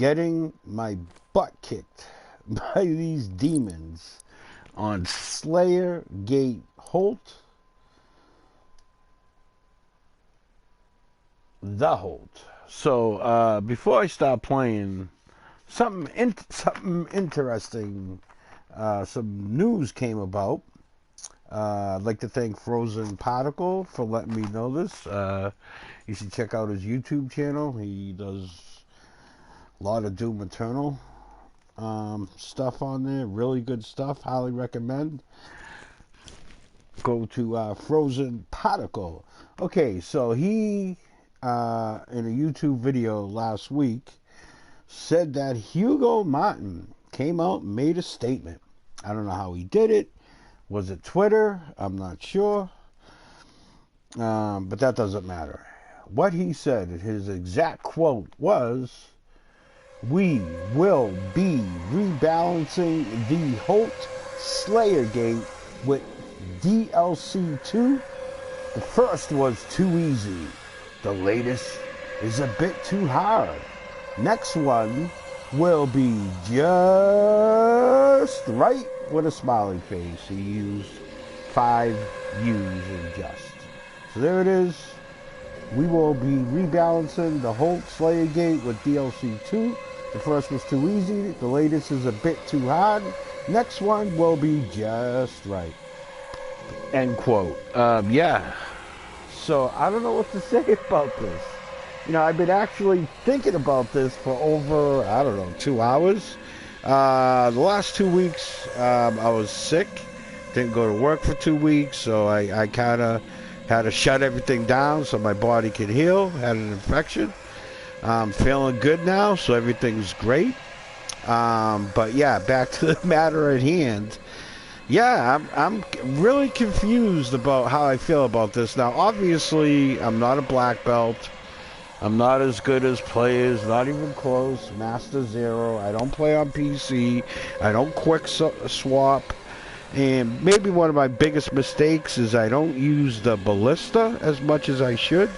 getting my butt kicked by these demons on Slayer Gate Holt. The Holt. So, before I start playing, something interesting, some news came about. I'd like to thank Frozen Particle for letting me know this. You should check out his YouTube channel. He does a lot of Doom Eternal stuff on there. Really good stuff. Highly recommend. Go to Frozen Particle. Okay, so he, in a YouTube video last week, said that Hugo Martin came out and made a statement. I don't know how he did it. Was it Twitter? I'm not sure. But that doesn't matter. What he said, his exact quote was, "We will be rebalancing the Holt Slayer Gate with DLC 2. The first was too easy. The latest is a bit too hard. Next one will be just right," with a smiley face. He used 5 U's in just. So there it is. We will be rebalancing the Holt Slayer Gate with DLC 2. The first was too easy. The latest is a bit too hard. Next one will be just right. End quote. Yeah. So I don't know what to say about this. You know, I've been actually thinking about this for over, 2 hours. The last 2 weeks, I was sick. Didn't go to work for 2 weeks, so I kind of had to shut everything down so my body could heal. Had an infection. I'm feeling good now, so everything's great. But yeah, back to the matter at hand. Yeah, I'm really confused about how I feel about this. Now, obviously, I'm not a black belt. I'm not as good as players, not even close. Master Zero. I don't play on PC. I don't quick swap. And maybe one of my biggest mistakes is I don't use the ballista as much as I should.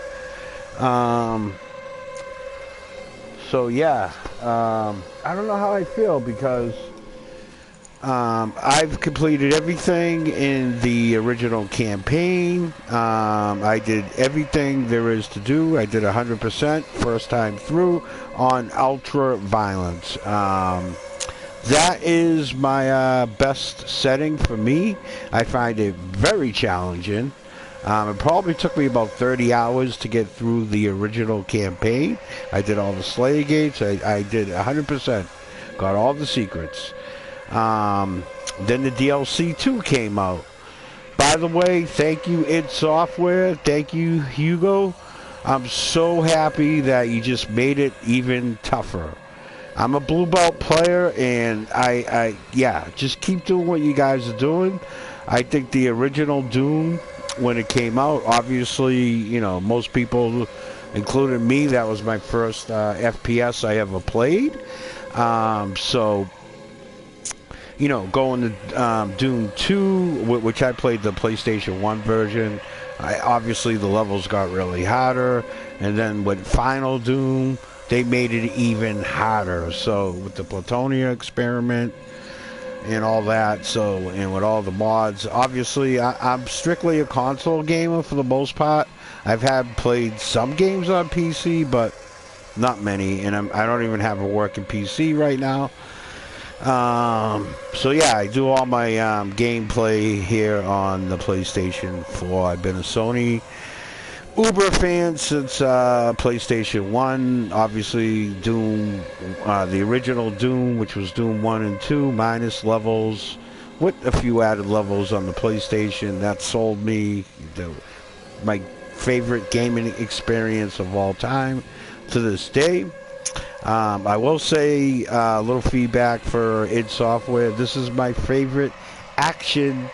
So yeah, I don't know how I feel because I've completed everything in the original campaign. I did everything there is to do. I did 100% first time through on ultra violence. That is my best setting for me. I find it very challenging. It probably took me about 30 hours to get through the original campaign. I did all the Slayer Gates. I did 100%. Got all the secrets. Then the DLC 2 came out. By the way, thank you id Software. Thank you, Hugo. I'm so happy that you just made it even tougher. I'm a blue belt player, and yeah, just keep doing what you guys are doing. I think the original Doom, when it came out, obviously, you know, most people, including me, that was my first FPS I ever played. So, you know, going to Doom 2, which I played the PlayStation 1 version, obviously the levels got really harder. And then with Final Doom, they made it even harder. So with the Plutonium experiment and all that, so, and with all the mods, obviously I'm strictly a console gamer for the most part. I've played some games on PC, but not many, and I don't even have a working PC right now. So yeah, I do all my gameplay here on the PlayStation 4. I've been a Sony Uber fan since PlayStation 1. Obviously, Doom, the original Doom, which was Doom 1 and 2, minus levels, with a few added levels on the PlayStation. That sold me my favorite gaming experience of all time to this day. I will say a little feedback for id Software. This is my favorite action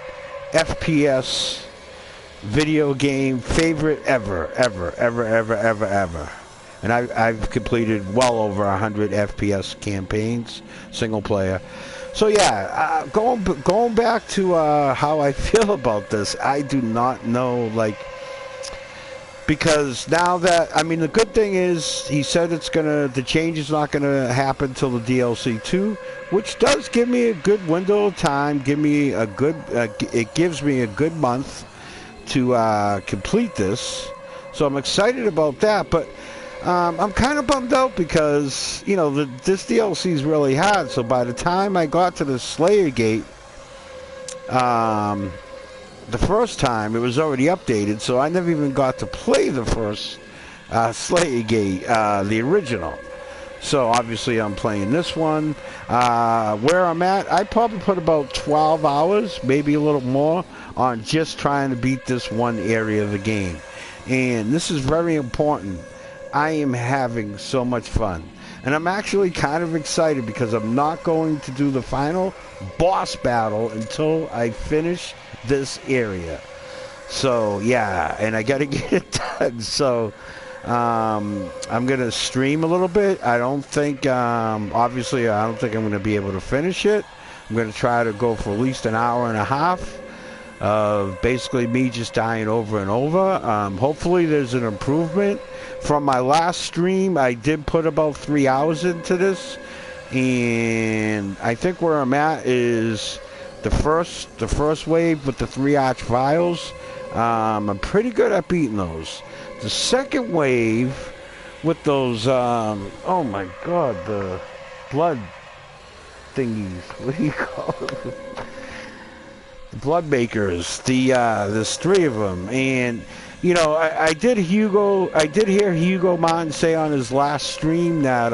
FPS video game favorite ever. And I've completed well over 100 FPS campaigns, single player. So yeah, going back to how I feel about this, I do not know, like, because now that, I mean, the good thing is he said the change is not gonna happen till the DLC 2, which does give me a good window of time. It gives me a good month to complete this, so I'm excited about that. But I'm kind of bummed out because this DLC is really hard. So by the time I got to the Slayer gate, the first time it was already updated, so I never even got to play the first Slayer gate, the original. So obviously I'm playing this one. Where I'm at, I probably put about 12 hours, maybe a little more, on just trying to beat this one area of the game. And this is very important. I am having so much fun. And I'm actually kind of excited because I'm not going to do the final boss battle until I finish this area. So yeah, and I got to get it done. So I'm going to stream a little bit. I don't think, obviously, I don't think I'm going to be able to finish it. I'm going to try to go for at least an hour and a half of basically me just dying over and over. Hopefully there's an improvement. From my last stream, I did put about 3 hours into this. And I think where I'm at is the first wave with the 3 arch vials. I'm pretty good at beating those. The second wave with those, oh my god, the blood thingies. What do you call them? The blood makers. There's 3 of them, and I did hear Hugo Martin say on his last stream that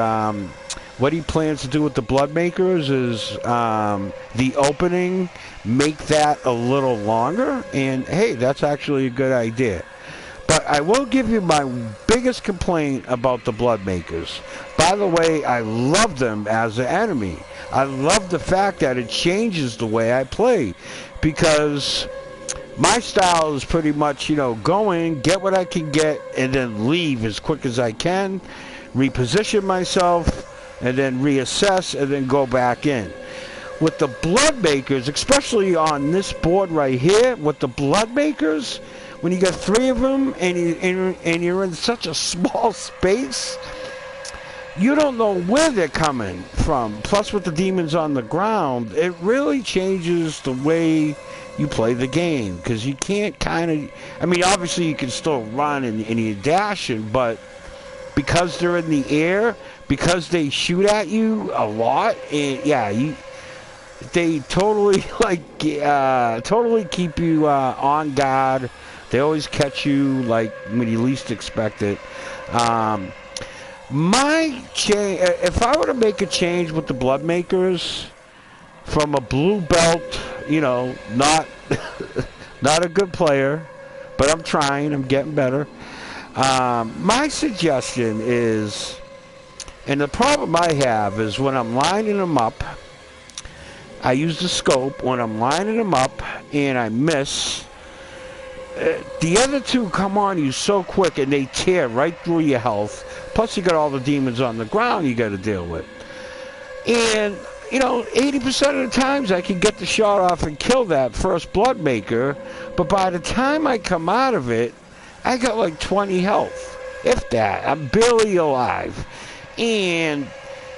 what he plans to do with the blood makers is the opening, make that a little longer, and hey, that's actually a good idea. But I will give you my biggest complaint about the blood makers. By the way, I love them as an enemy. I love the fact that it changes the way I play, because my style is pretty much, go in, get what I can get, and then leave as quick as I can, reposition myself, and then reassess, and then go back in. With the blood makers, especially on this board right here, with the blood makers, when you got 3 of them and you're in such a small space, you don't know where they're coming from. Plus, with the demons on the ground, it really changes the way you play the game, because you can't obviously you can still run and you're dashing, but because they're in the air, because they shoot at you a lot, and they totally totally keep you on guard. They always catch you when you least expect it. If I were to make a change with the blood makers from a blue belt, not not a good player, but I'm trying, I'm getting better. My suggestion is, and the problem I have is when I'm lining them up, I use the scope. When I'm lining them up and I miss, the other 2 come on you so quick and they tear right through your health. Plus you got all the demons on the ground you got to deal with. And 80% of the times I can get the shot off and kill that first blood maker, but by the time I come out of it, I got like 20 health, if that. I'm barely alive. And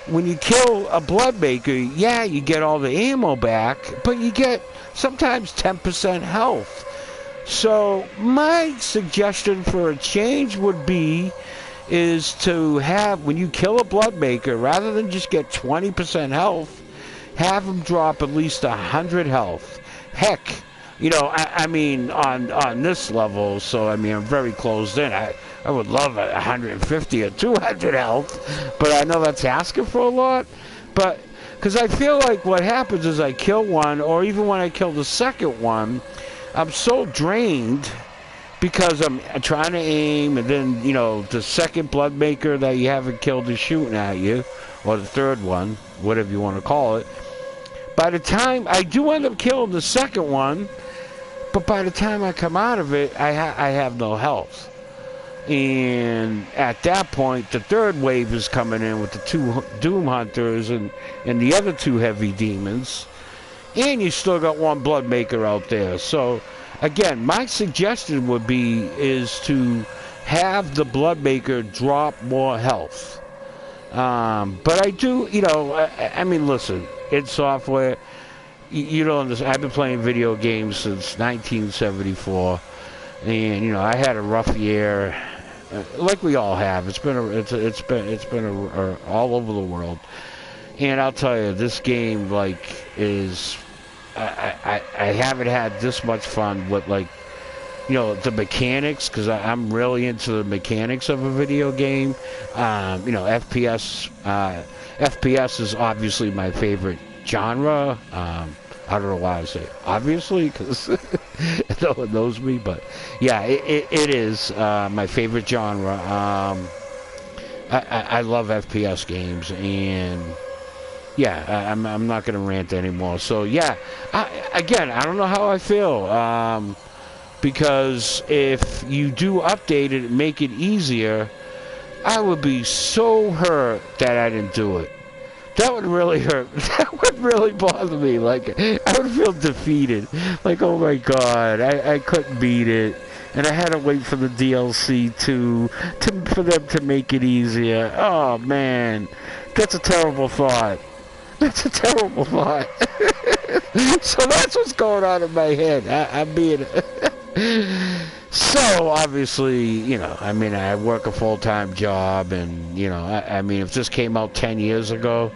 when you kill a blood maker, yeah, you get all the ammo back, but you get sometimes 10% health. So my suggestion for a change would be is to have, when you kill a blood maker, rather than just get 20% health, have them drop at least 100 health. Heck, on this level, so I'm very closed in. I would love 150 or 200 health, but I know that's asking for a lot. But because I feel like what happens is I kill one, or even when I kill the second one, I'm so drained because I'm trying to aim, and then, the second blood maker that you haven't killed is shooting at you, or the third one, whatever you want to call it. By the time I do end up killing the second one, but by the time I come out of it, I have no health. And at that point, the third wave is coming in with the 2 Doom Hunters and the other 2 heavy demons. And you still got 1 blood maker out there. So, again, my suggestion would be is to have the blood maker drop more health. But I do, I mean, listen, it's software. You don't understand. I've been playing video games since 1974, and I had a rough year, like we all have. It's been all over the world, and I'll tell you, this game is. I haven't had this much fun with the mechanics, because I'm really into the mechanics of a video game. FPS. FPS is obviously my favorite genre. I don't know why I say obviously, because no one knows me, but yeah, it is my favorite genre. I love FPS games, and yeah, I'm not going to rant anymore. So yeah, I don't know how I feel, because if you do update it and make it easier, I would be so hurt that I didn't do it. That would really hurt. That would really bother me. I would feel defeated. Oh my God, I couldn't beat it, and I had to wait for the DLC for them to make it easier. Oh man, that's a terrible thought. That's a terrible thought. So that's what's going on in my head. I'm being... So, obviously, I work a full-time job, and, if this came out 10 years ago,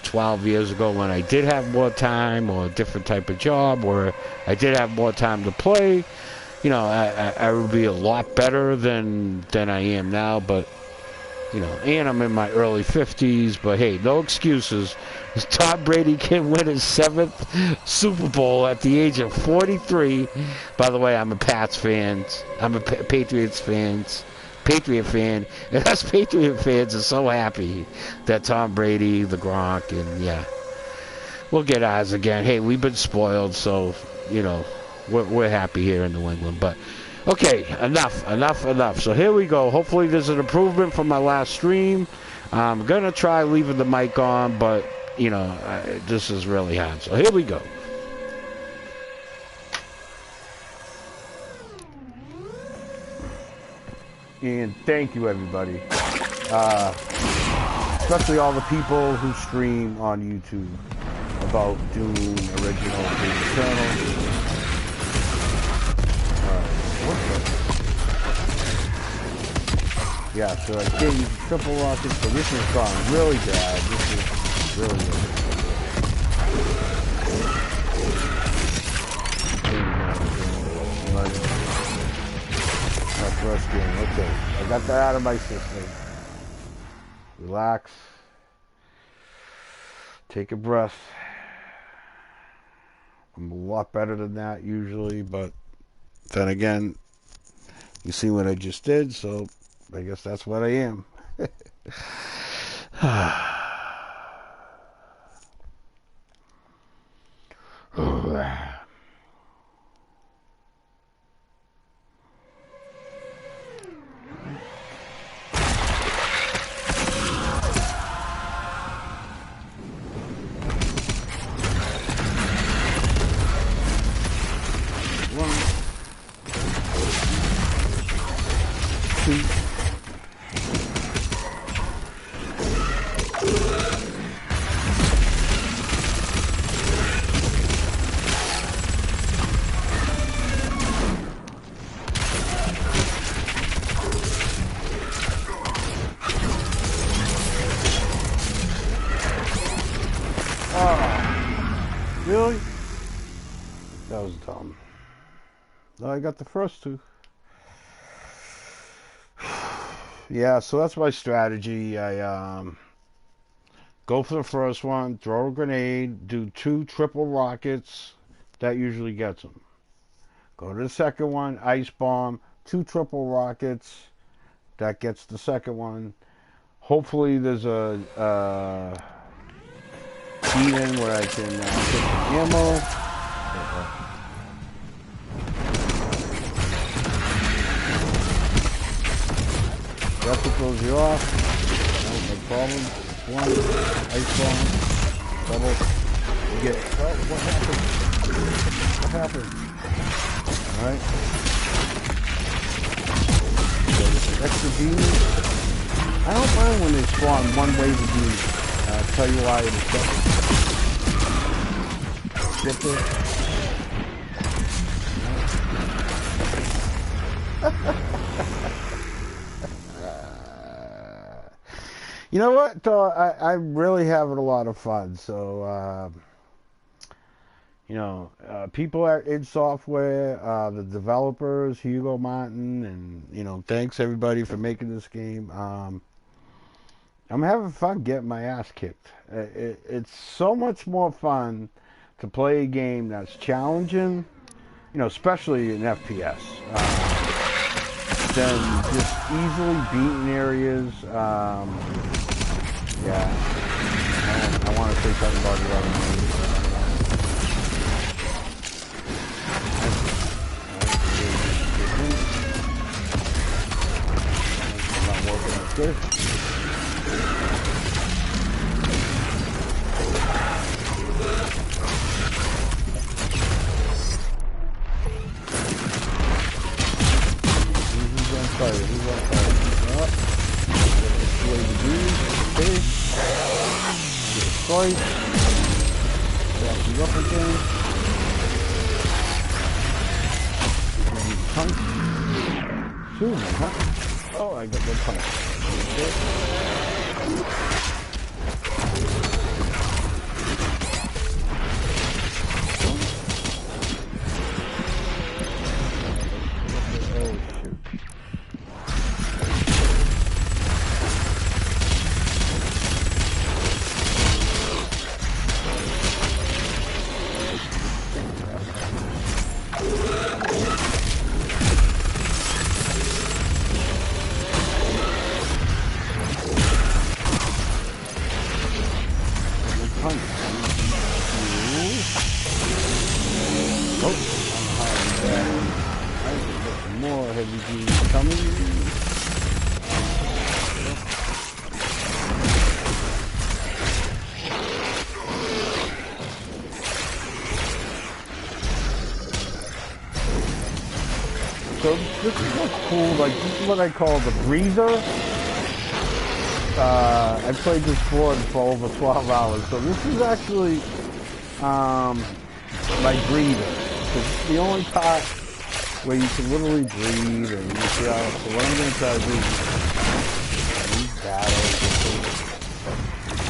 12 years ago, when I did have more time, or a different type of job, or I did have more time to play, I would be a lot better than I am now, but... and I'm in my early 50s, but hey, no excuses. Tom Brady can win his 7th Super Bowl at the age of 43. By the way, I'm a Pats fan. I'm a Patriot fan. And us Patriot fans are so happy that Tom Brady, the Gronk, and yeah, we'll get ours again. Hey, we've been spoiled, so, we're happy here in New England, but... Okay, enough. So here we go. Hopefully there's an improvement from my last stream. I'm going to try leaving the mic on, but, this is really hard. So here we go. And thank you, everybody. Especially all the people who stream on YouTube about Doom Original Channel. Yeah, so I can't use triple rockets, so this has gone really bad. This is really bad. My first game, okay. I got that out of my system. Relax. Take a breath. I'm a lot better than that usually, but then again, you see what I just did, so I guess that's what I am. Really? That was dumb. No, I got the first two. Yeah, so that's my strategy. I go for the first one, throw a grenade, do 2 triple rockets. That usually gets them. Go to the second one, ice bomb, 2 triple rockets. That gets the second one. Hopefully there's a even where I can get some ammo. That's what throws you off. No problem. 1 ice bomb, double. You get. Oh, what happened? What happened? All right. Extra beams. I don't mind when they spawn one wave of beams. I'll tell you why in a second. Get this. You know what, though? I'm really having a lot of fun. So, you know, people at id Software, the developers, Hugo Martin, and, you know, thanks everybody for making this game. I'm having fun getting my ass kicked. It's so much more fun to play a game that's challenging, you know, especially in FPS, than just easily beaten areas. Yeah, I want to say something about the other one. I'm not working up good. Who's on fire? Who's on fire? Up. Okay. Get a slice. Back you up again. Punch. Shoot me, huh? Oh, I got that punch. Okay. So this is what's cool, like this is what I call the breather. I played this board for over 12 hours, so this is actually my breather. It's the only part where you can literally breathe and you see how, so what I'm going to try to do is these battles,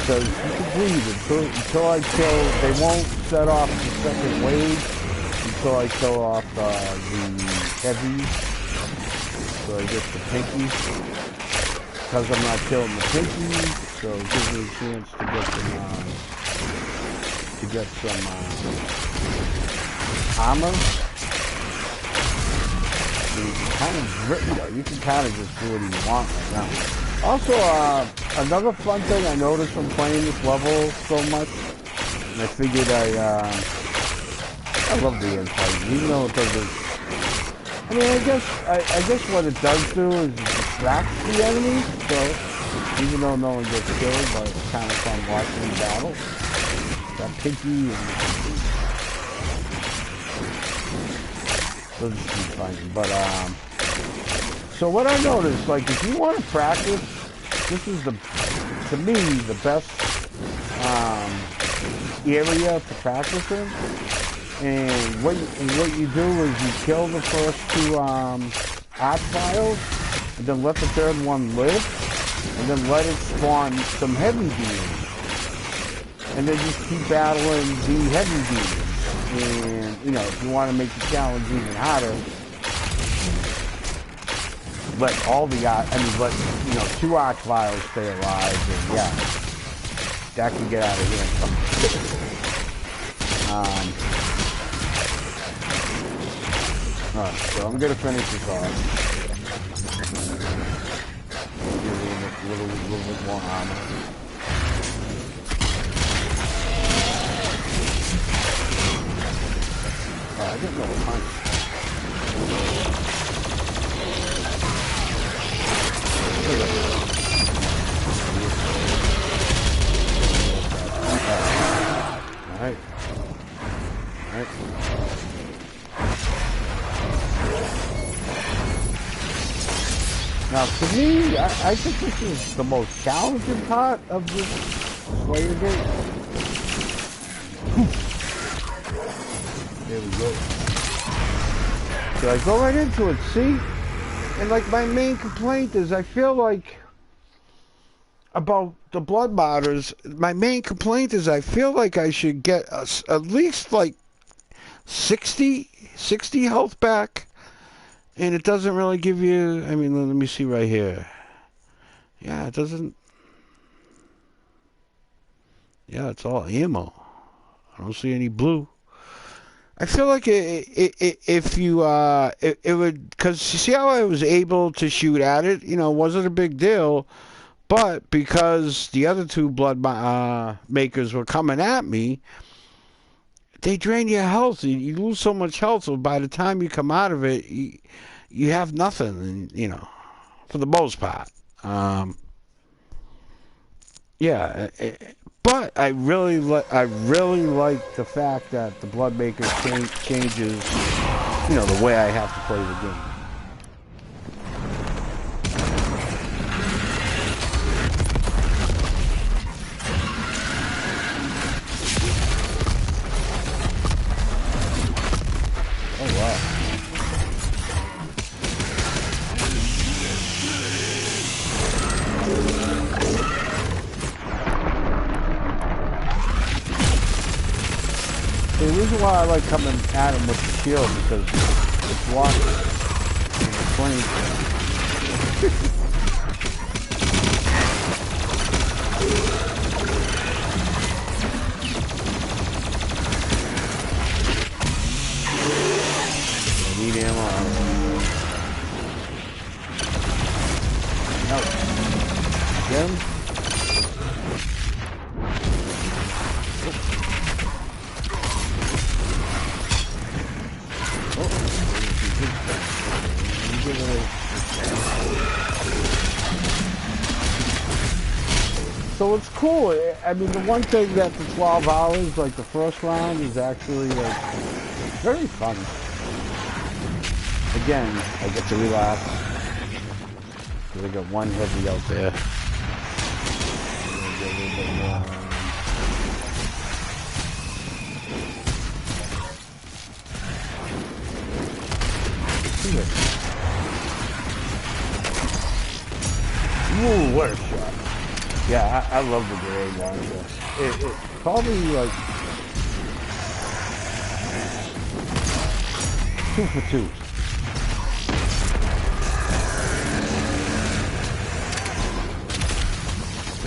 because you can breathe until I kill, they won't set off the second wave until I kill off the heavy, so I get the pinky, because I'm not killing the pinky, so it gives me a chance to get some armor. You can kind of just do what you want right now. Also, another fun thing I noticed from playing this level so much, and I figured I love the insight, even though it doesn't. I mean, I guess what it does do is it distracts the enemy. So even though no one gets killed, but it's kind of fun watching the battle. Got pinky and they'll just keep fighting. But so what I noticed, like if you want to practice, this is to me the best area to practice in. And what you do is you kill the first two arch vials, and then let the third one live, and then let it spawn some heavy beams. And then just keep battling the heavy beams. And, you know, if you want to make the challenge even harder, let all the, let, you know, 2 arch vials stay alive, and yeah, that can get out of here. Alright, so I'm gonna finish this off. Give it a little bit more armor. I get no punch. Alright. Alright. Now, to me, I think this is the most challenging part of this Slayer game. There we go. So I go right into it, see? And like my main complaint is I feel like about the Blood Martyrs, my main complaint is I feel like I should get at least like 60 health back. And it doesn't really give you, I mean, let me see right here. Yeah, it doesn't. Yeah, it's all ammo. I don't see any blue. I feel like if you, it would, because you see how I was able to shoot at it? You know, it wasn't a big deal. But because the other two blood makers were coming at me, they drain your health. You lose so much health, so by the time you come out of it, you have nothing, and, you know, for the most part. Yeah, but I really like the fact that the Blood Maker changes, you know, the way I have to play the game. Oh wow. The reason why I like coming at him with the shield because it's blocked in the flame. I need ammo. No. Get him? So it's cool. I mean, the one thing that the 12 hours, like the first round, is actually like very fun. Again, I get to relax. I got one heavy out there. Get a little bit more. Ooh, what a shot. Yeah, I love the grenade launcher. It probably like 2 for 2.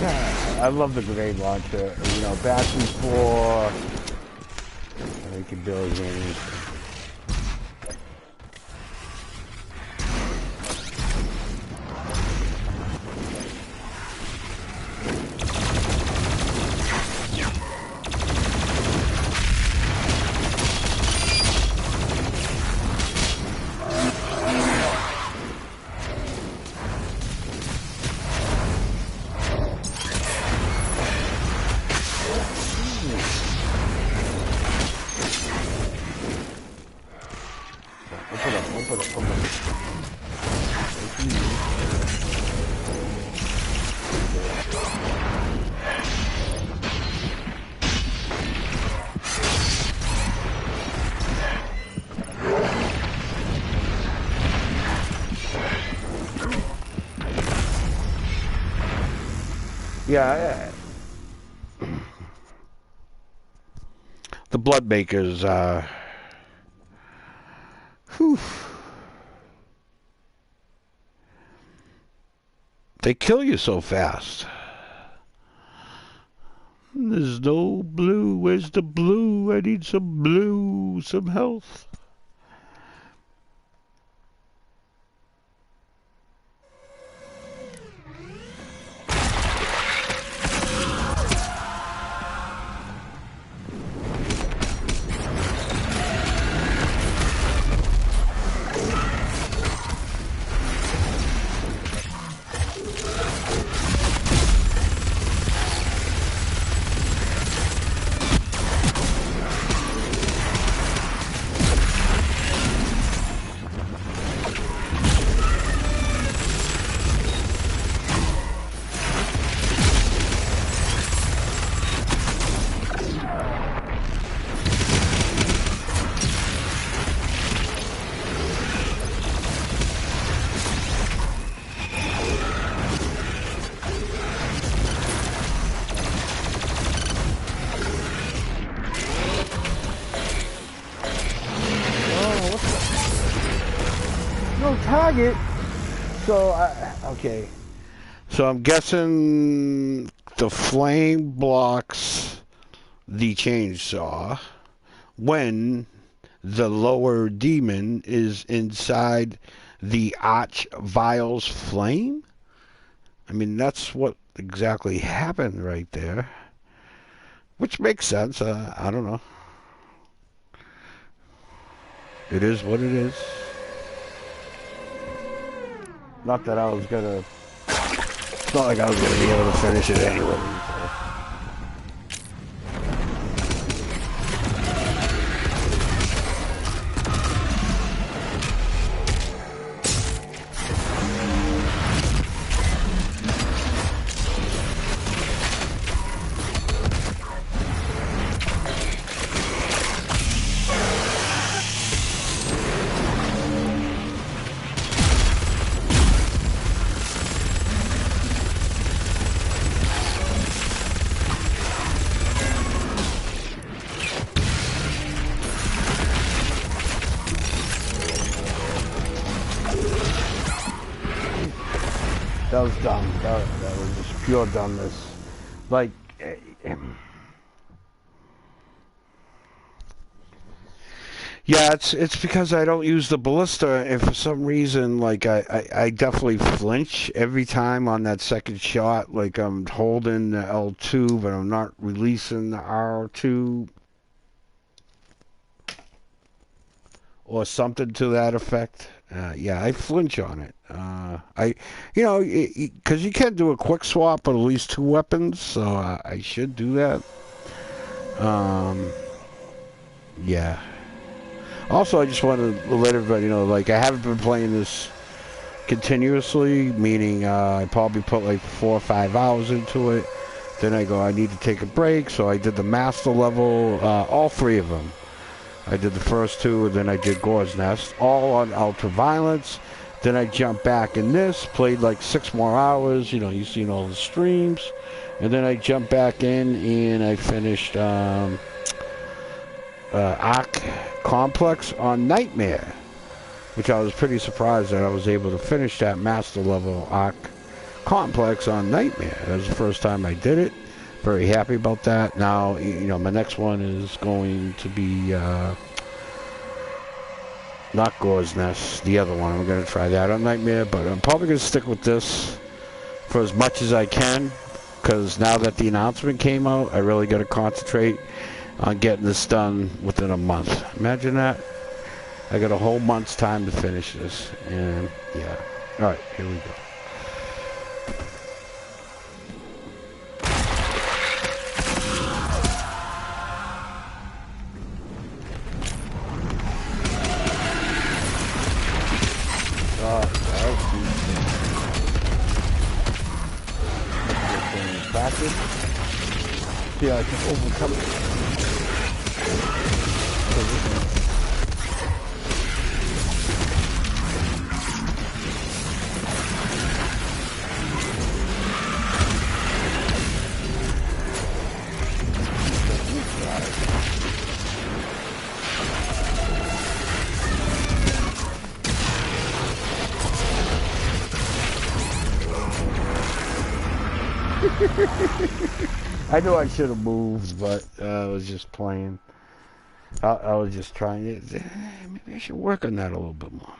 Yeah, I love the grenade launcher. You know, back before I can build games. Yeah, the Blood Makers, whew, they kill you so fast. There's no blue. Where's the blue? I need some blue, some health. dig it. So, okay. So I'm guessing the flame blocks the chainsaw when the lower demon is inside the arch vial's flame? I mean, that's what exactly happened right there. Which makes sense. I don't know. It is what it is. Not that I was gonna... It's not like I was gonna be able to finish it anyway. So. That was dumb. That was just pure dumbness. Like, yeah, it's because I don't use the ballista, and for some reason, like, I definitely flinch every time on that second shot. Like, I'm holding the L2, but I'm not releasing the R2. Or something to that effect. Yeah, I flinch on it. Because you can't do a quick swap of at least 2 weapons, so I should do that. Yeah. Also, I just want to let everybody know, like, I haven't been playing this continuously, meaning I probably put like 4 or 5 hours into it. Then I go, I need to take a break, so I did the master level, all 3 of them. I did the first 2, and then I did Gore's Nest, all on Ultra Violence. Then I jumped back in this, played like 6 more hours, you've seen all the streams. And then I jumped back in, and I finished Arc Complex on Nightmare, which I was pretty surprised that I was able to finish that master level Arc Complex on Nightmare. That was the first time I did it. Very happy about that. Now, my next one is going to be not Gore's Nest, the other one. I'm going to try that on Nightmare, but I'm probably going to stick with this for as much as I can, because now that the announcement came out, I really got to concentrate on getting this done within a month. Imagine that. I got a whole month's time to finish this, and yeah. All right, here we go. See how I can overcome it. I knew I should have moved, but I was just playing. I was just trying to... Maybe I should work on that a little bit more.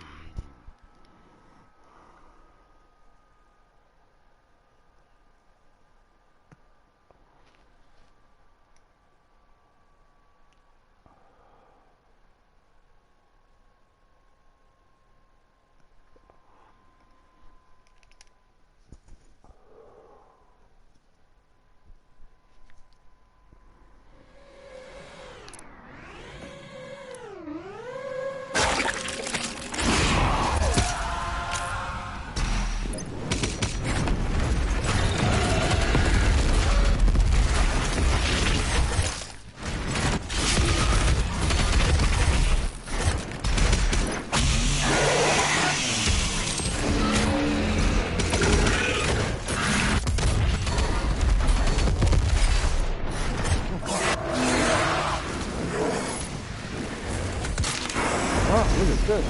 Good.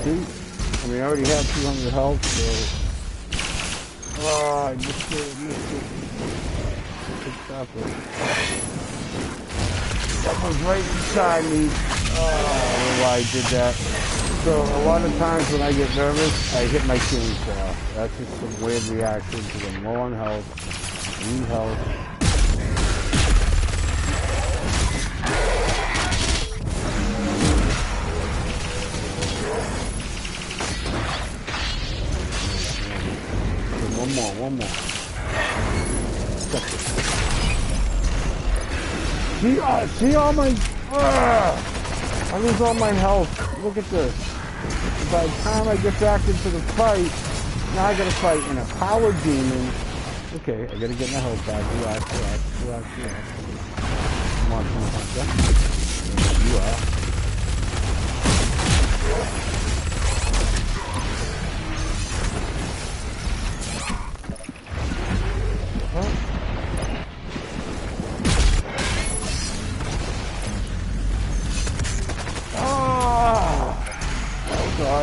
See? mean, I already had 200 health, so... Oh, I missed it. Stop it. That was right inside me. Oh, I don't know why I did that. So, a lot of times when I get nervous, I hit my chainsaw. That's just some weird reaction because I'm low on health, need health. One more. See all my... I lose all my health. Look at this. By the time I get back into the fight, now I gotta fight in a power demon. Okay, I gotta get my health back. Relax. Come on, Hunter. There you are.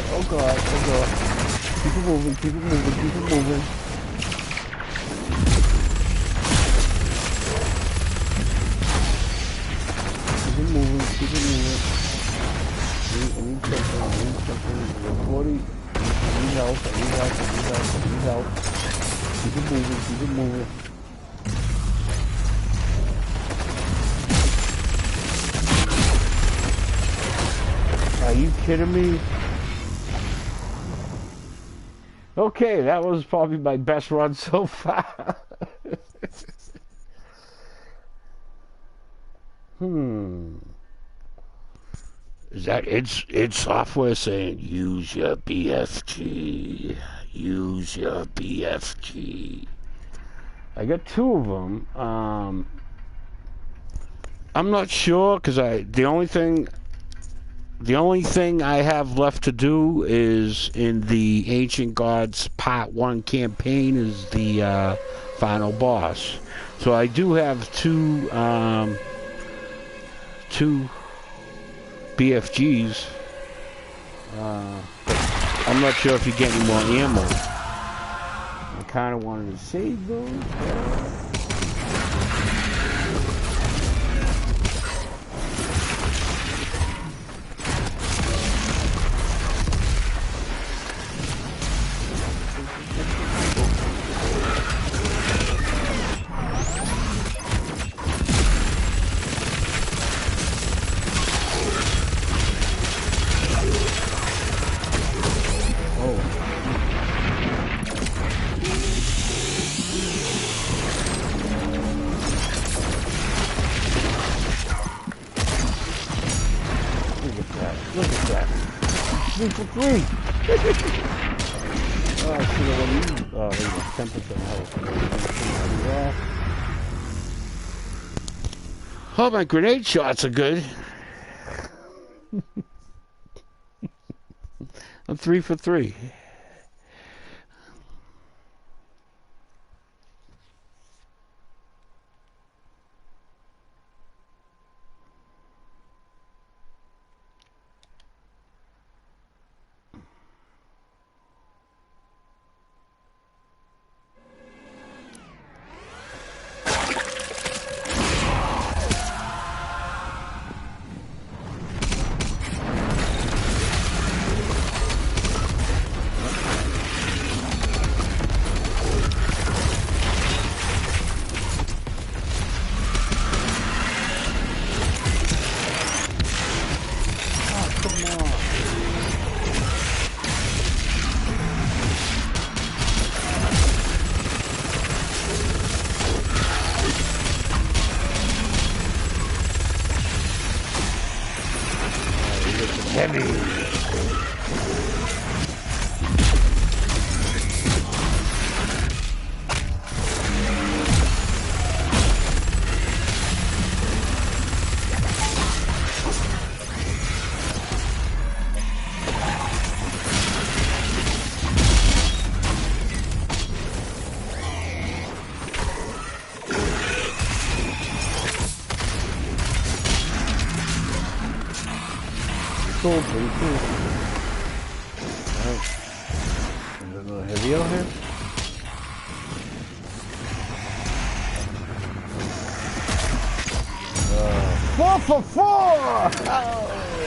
Oh God. Keep it moving. Keep it moving. I need something. 40. I need help. Keep it moving. Are you kidding me? Okay, that was probably my best run so far. Is that it's software saying use your BFG. I got 2 of them. I'm not sure because the only thing I have left to do is in the Ancient Gods Part 1 campaign is the final boss. So I do have two BFGs. I'm not sure if you get any more ammo. I kind of wanted to save those. Look at that. 3 for 3. Oh, I see what you need. Oh, there you go. 10% health. Oh, my grenade shots are good. I'm 3 for 3. Heavy. Cool, pretty cool. All right. reveal here? 4 for 4! Oh,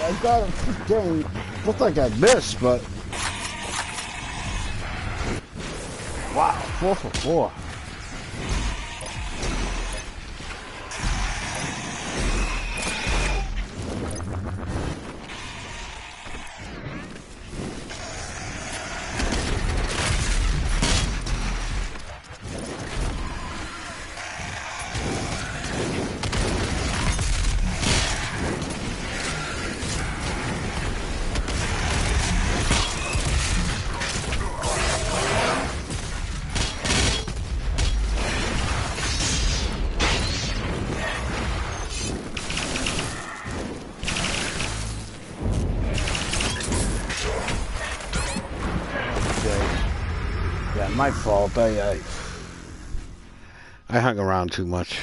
I got it. Dang. Looked like I missed, but... Wow, 4 for 4. My fault. I hung around too much.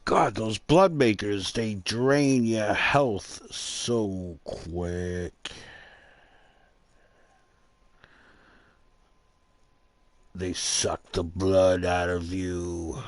God, those blood makers, they drain your health so quick. They suck the blood out of you.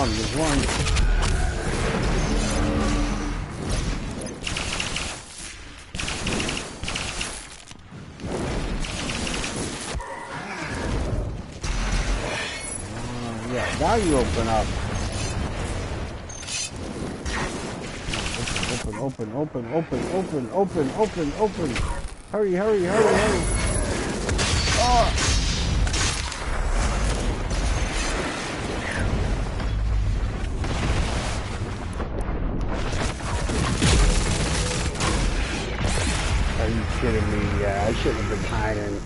There's one. Yeah, now you open up. Open. Hurry. Oh. Are you kidding me? Yeah, I shouldn't have been hiding.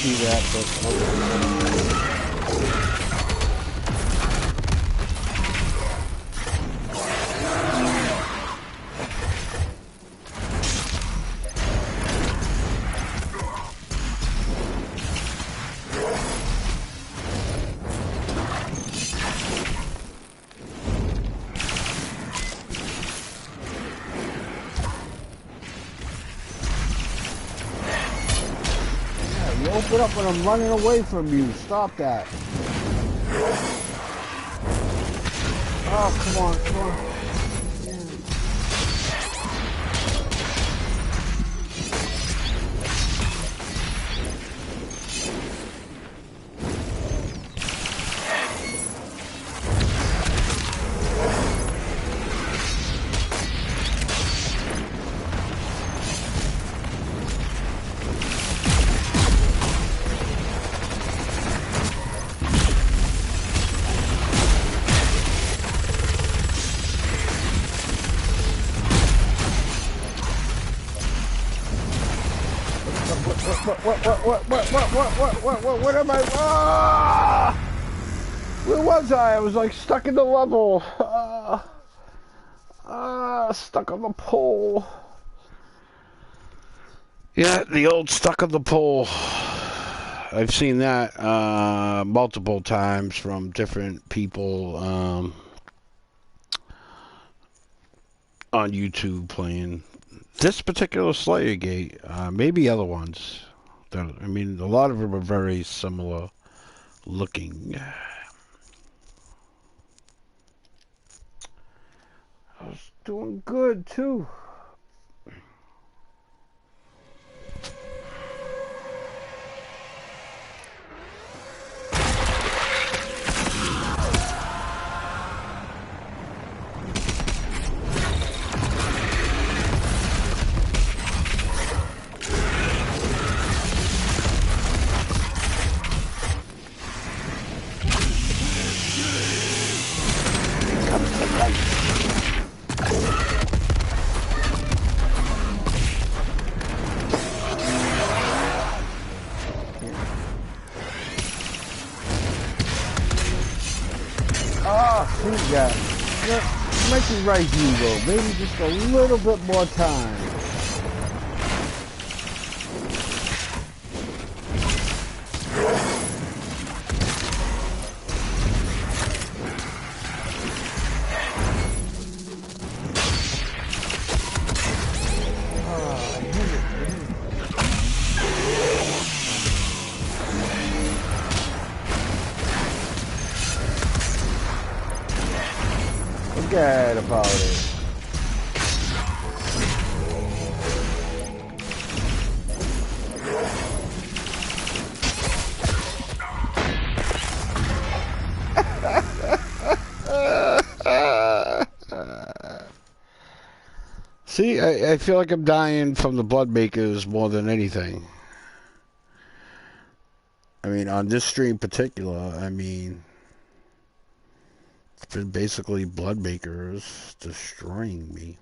Do that, but it up when I'm running away from you. Stop that. Oh, come on, come on. What am I? Ah! Where was I? I was like stuck in the level. Stuck on the pole. Yeah, the old stuck on the pole. I've seen that multiple times from different people on YouTube playing this particular Slayer gate. Maybe other ones. I mean, a lot of them are very similar looking. I was doing good too. Yeah, you might be right, Hugo. Maybe just a little bit more time. Forget about it. See, I feel like I'm dying from the blood makers more than anything. I mean, on this stream in particular, I mean, it's been basically blood makers destroying me.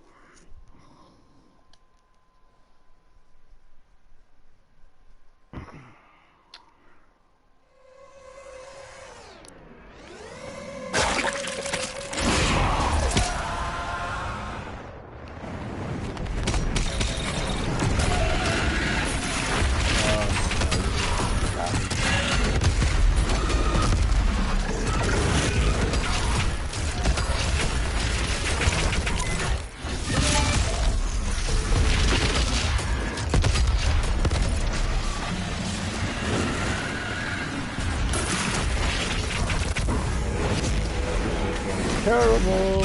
Terrible.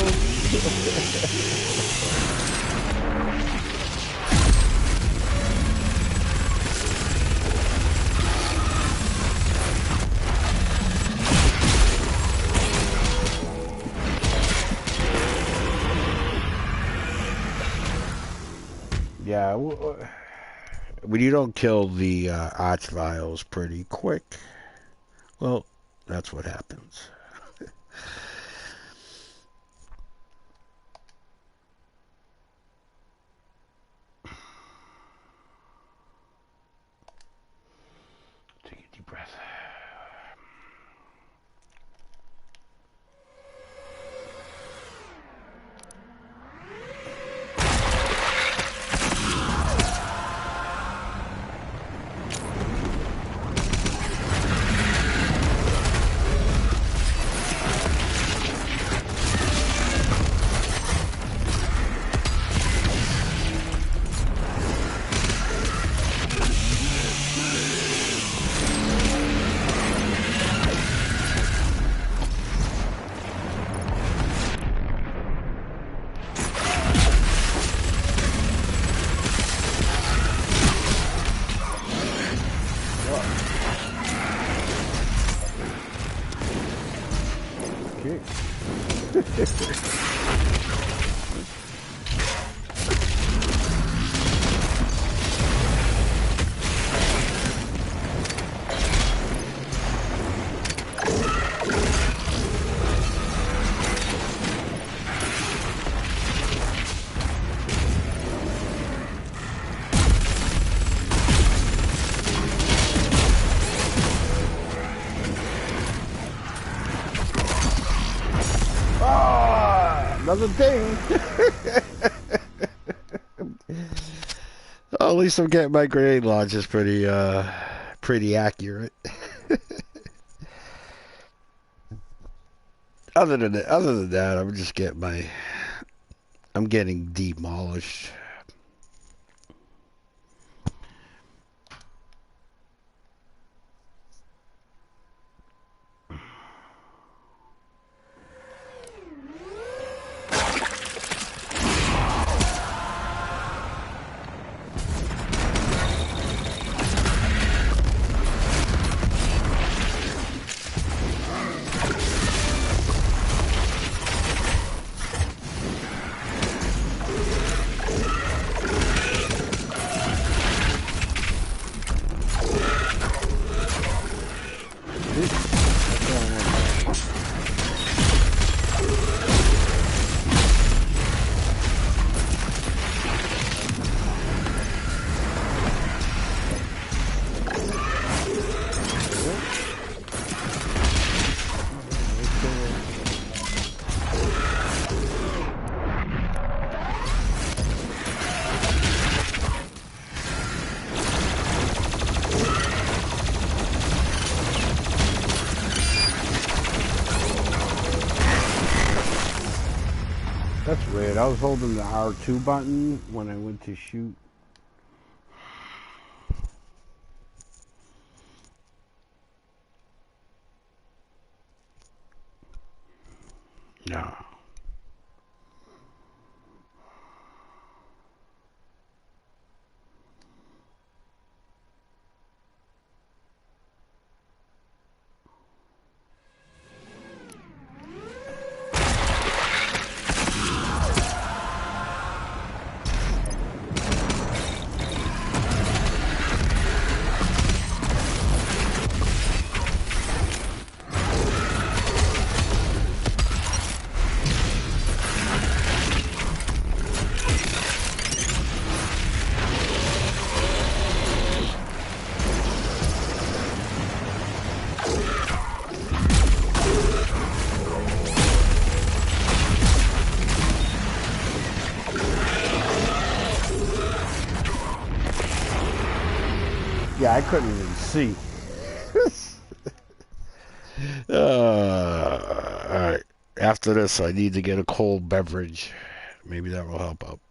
Yeah, when you don't kill the archviles pretty quick, well, that's what happens. Take a deep breath. Another thing. Well, at least I'm getting my grenade launchers pretty accurate. Other than that, I'm getting demolished. That's weird. I was holding the R2 button when I went to shoot. No. Yeah, I couldn't even see. Alright. After this, I need to get a cold beverage. Maybe that will help out.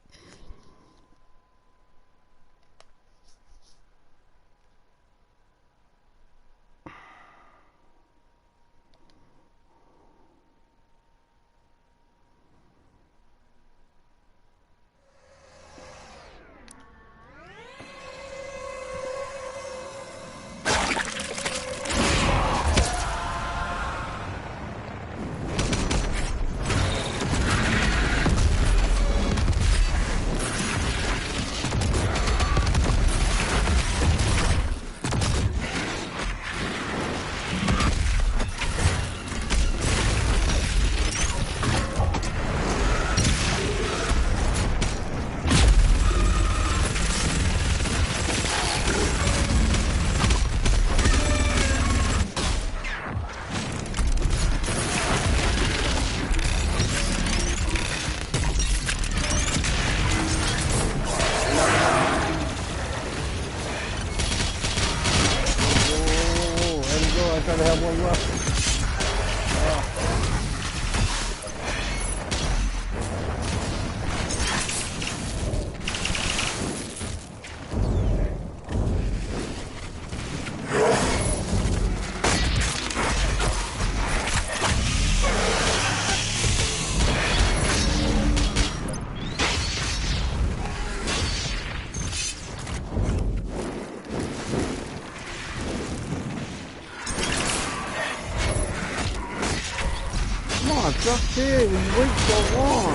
stuff there? We wait so long.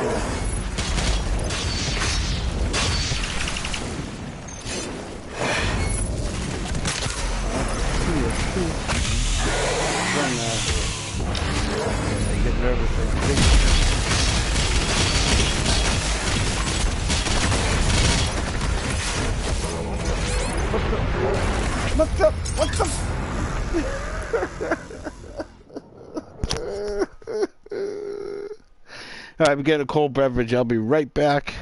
I get nervous. What's up? What's up? All right, we get a cold beverage. I'll be right back.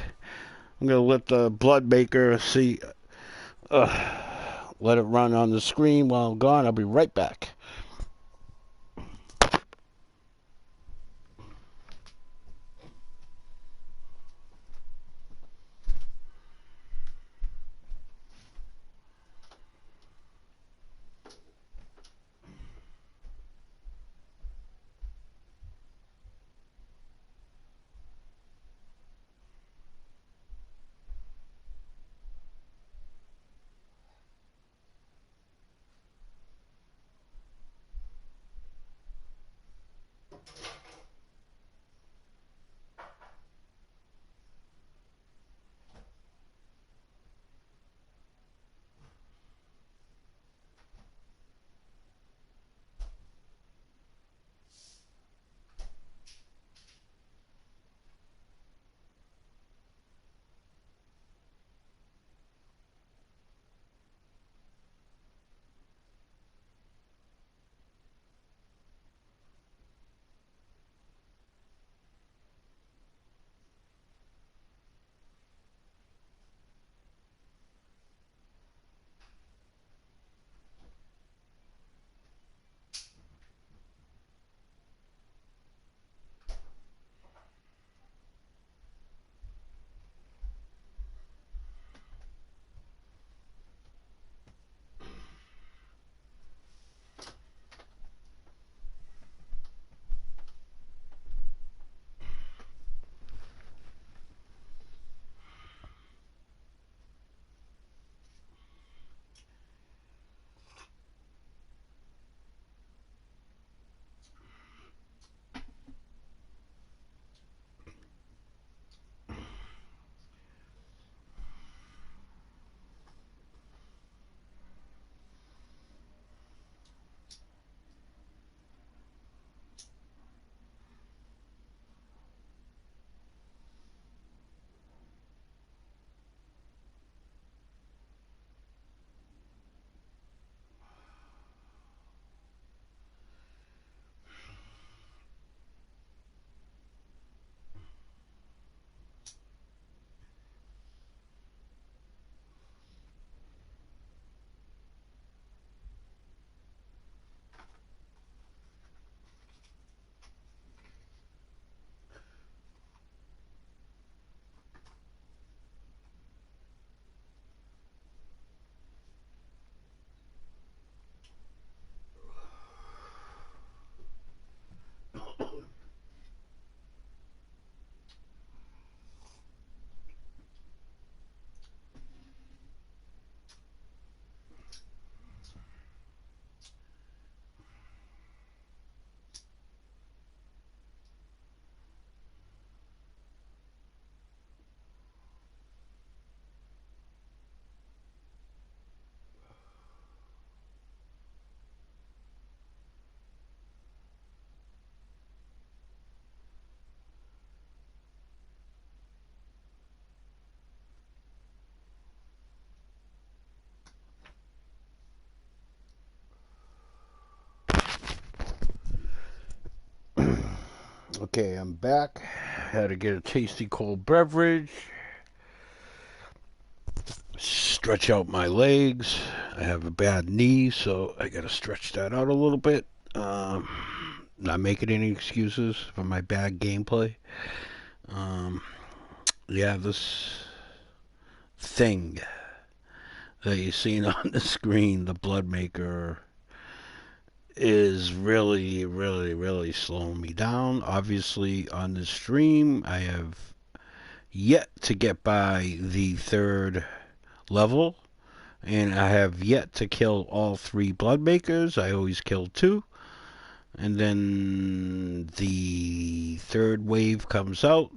I'm going to let the blood maker see. Let it run on the screen while I'm gone. I'll be right back. Okay, I'm back. Had to get a tasty cold beverage. Stretch out my legs. I have a bad knee, so I got to stretch that out a little bit. Not making any excuses for my bad gameplay. Yeah, this thing that you're seeing on the screen, the blood maker, is really, really, really slowing me down. Obviously, on this stream, I have yet to get by the third level, and I have yet to kill all three blood makers. I always kill two. And then the third wave comes out,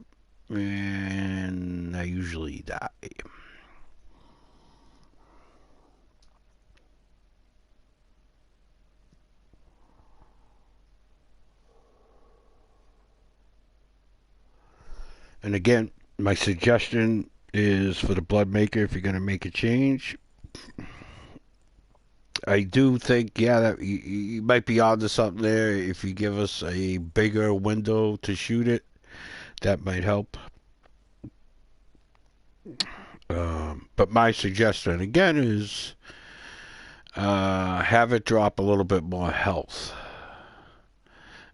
and I usually die. And again, my suggestion is for the blood maker, if you're going to make a change, I do think, yeah, that you might be onto something there. If you give us a bigger window to shoot it, that might help. But my suggestion, again, is have it drop a little bit more health.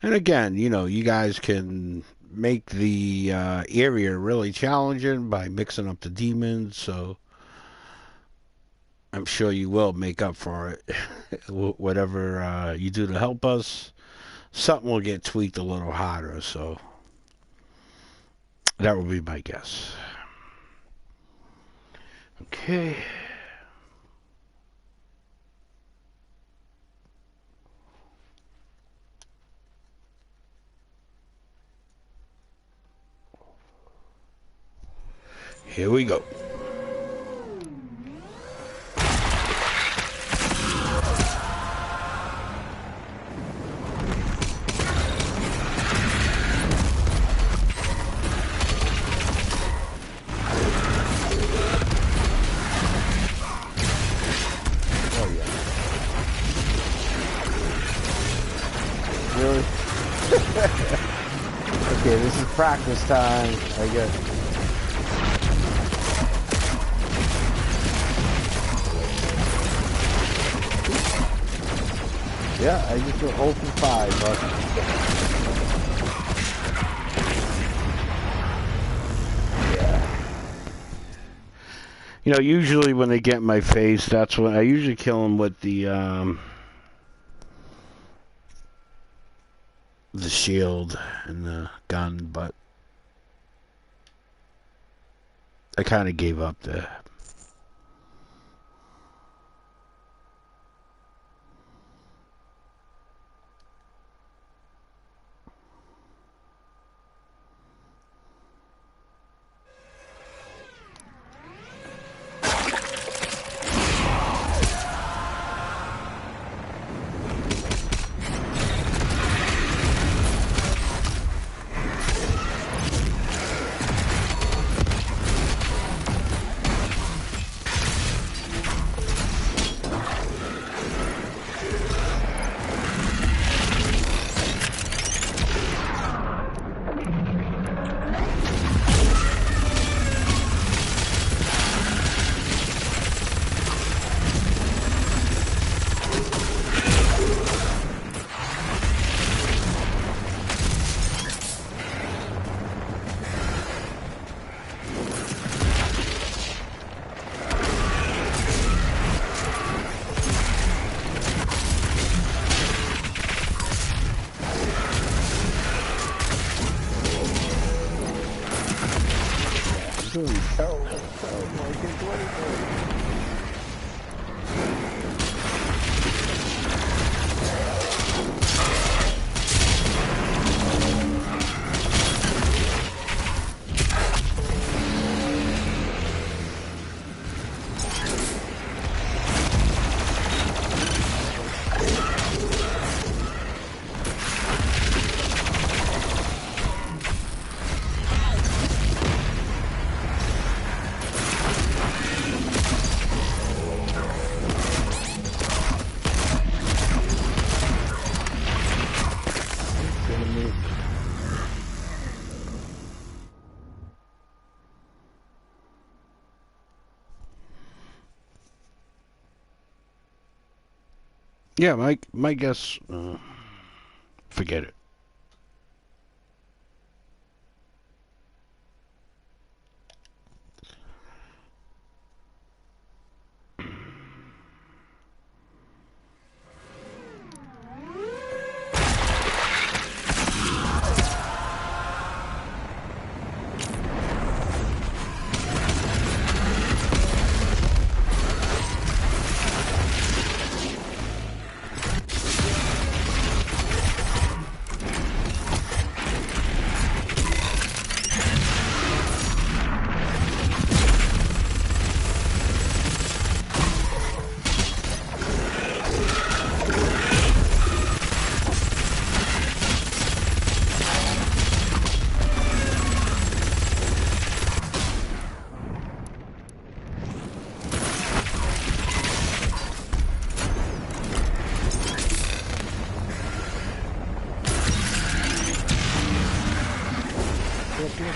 And again, you know, you guys can make the area really challenging by mixing up the demons, so I'm sure you will make up for it. Whatever you do to help us, something will get tweaked a little harder, so that would be my guess. Okay. Here we go. Really? Okay, this is practice time, I guess. Yeah, I just went 0 for 5, but... Yeah. You know, usually when they get in my face, that's when I usually kill them with the shield and the gun, but I kind of gave up there. Yeah, my guess, forget it. Great.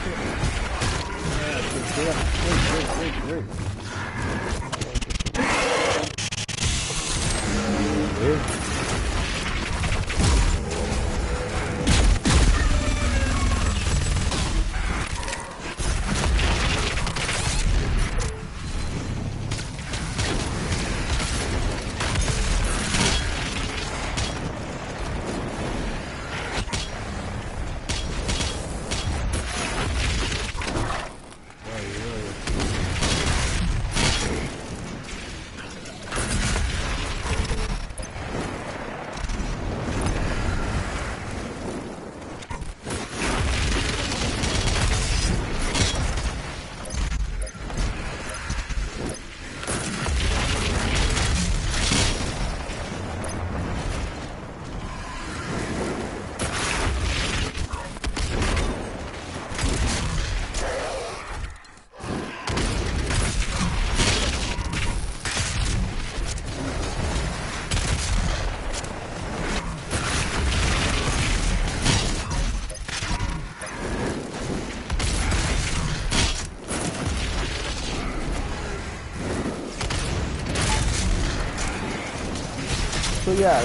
So yeah,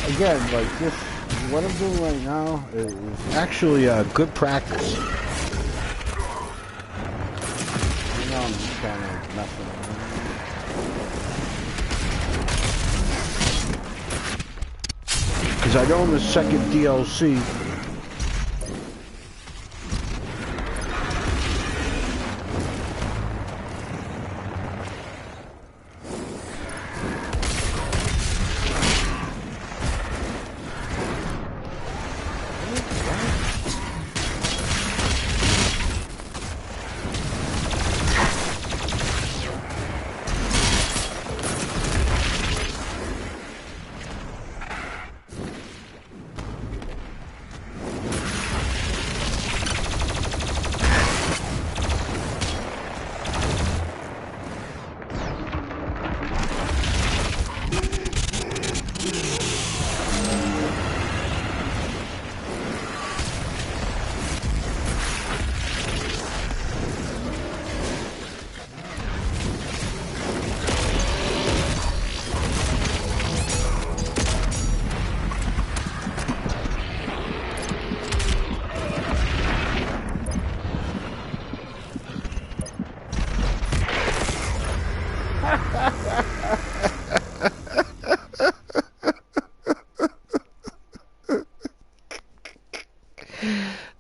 again, like just what I'm doing right now is Actually, good practice. you know I'm just kind of messing around. Because I know in the second DLC,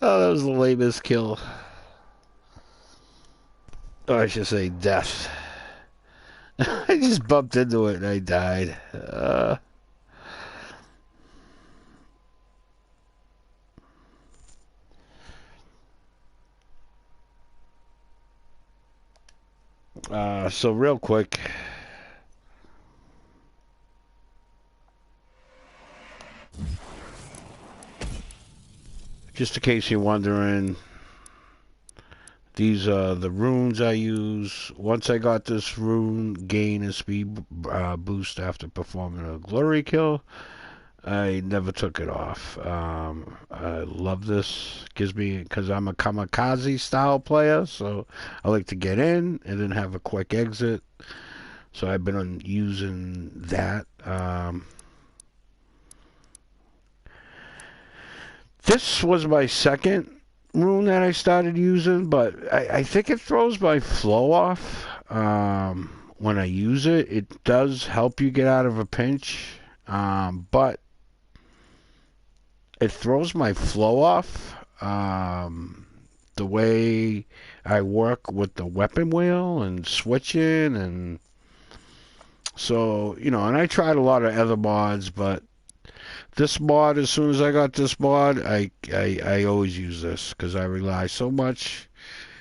oh, that was the lamest kill. Or I should say death. I just bumped into it and I died. So real quick, just in case you're wondering, these are the runes I use. Once I got this rune, gain a speed boost after performing a glory kill. I never took it off. I love this. Gives me, because I'm a kamikaze style player, so I like to get in and then have a quick exit. So I've been using that. This was my second rune that I started using, but I think it throws my flow off when I use it. It does help you get out of a pinch, but it throws my flow off. The way I work with the weapon wheel and switching, and so, you know, and I tried a lot of other mods, but this mod, as soon as I got this mod, I always use this because I rely so much,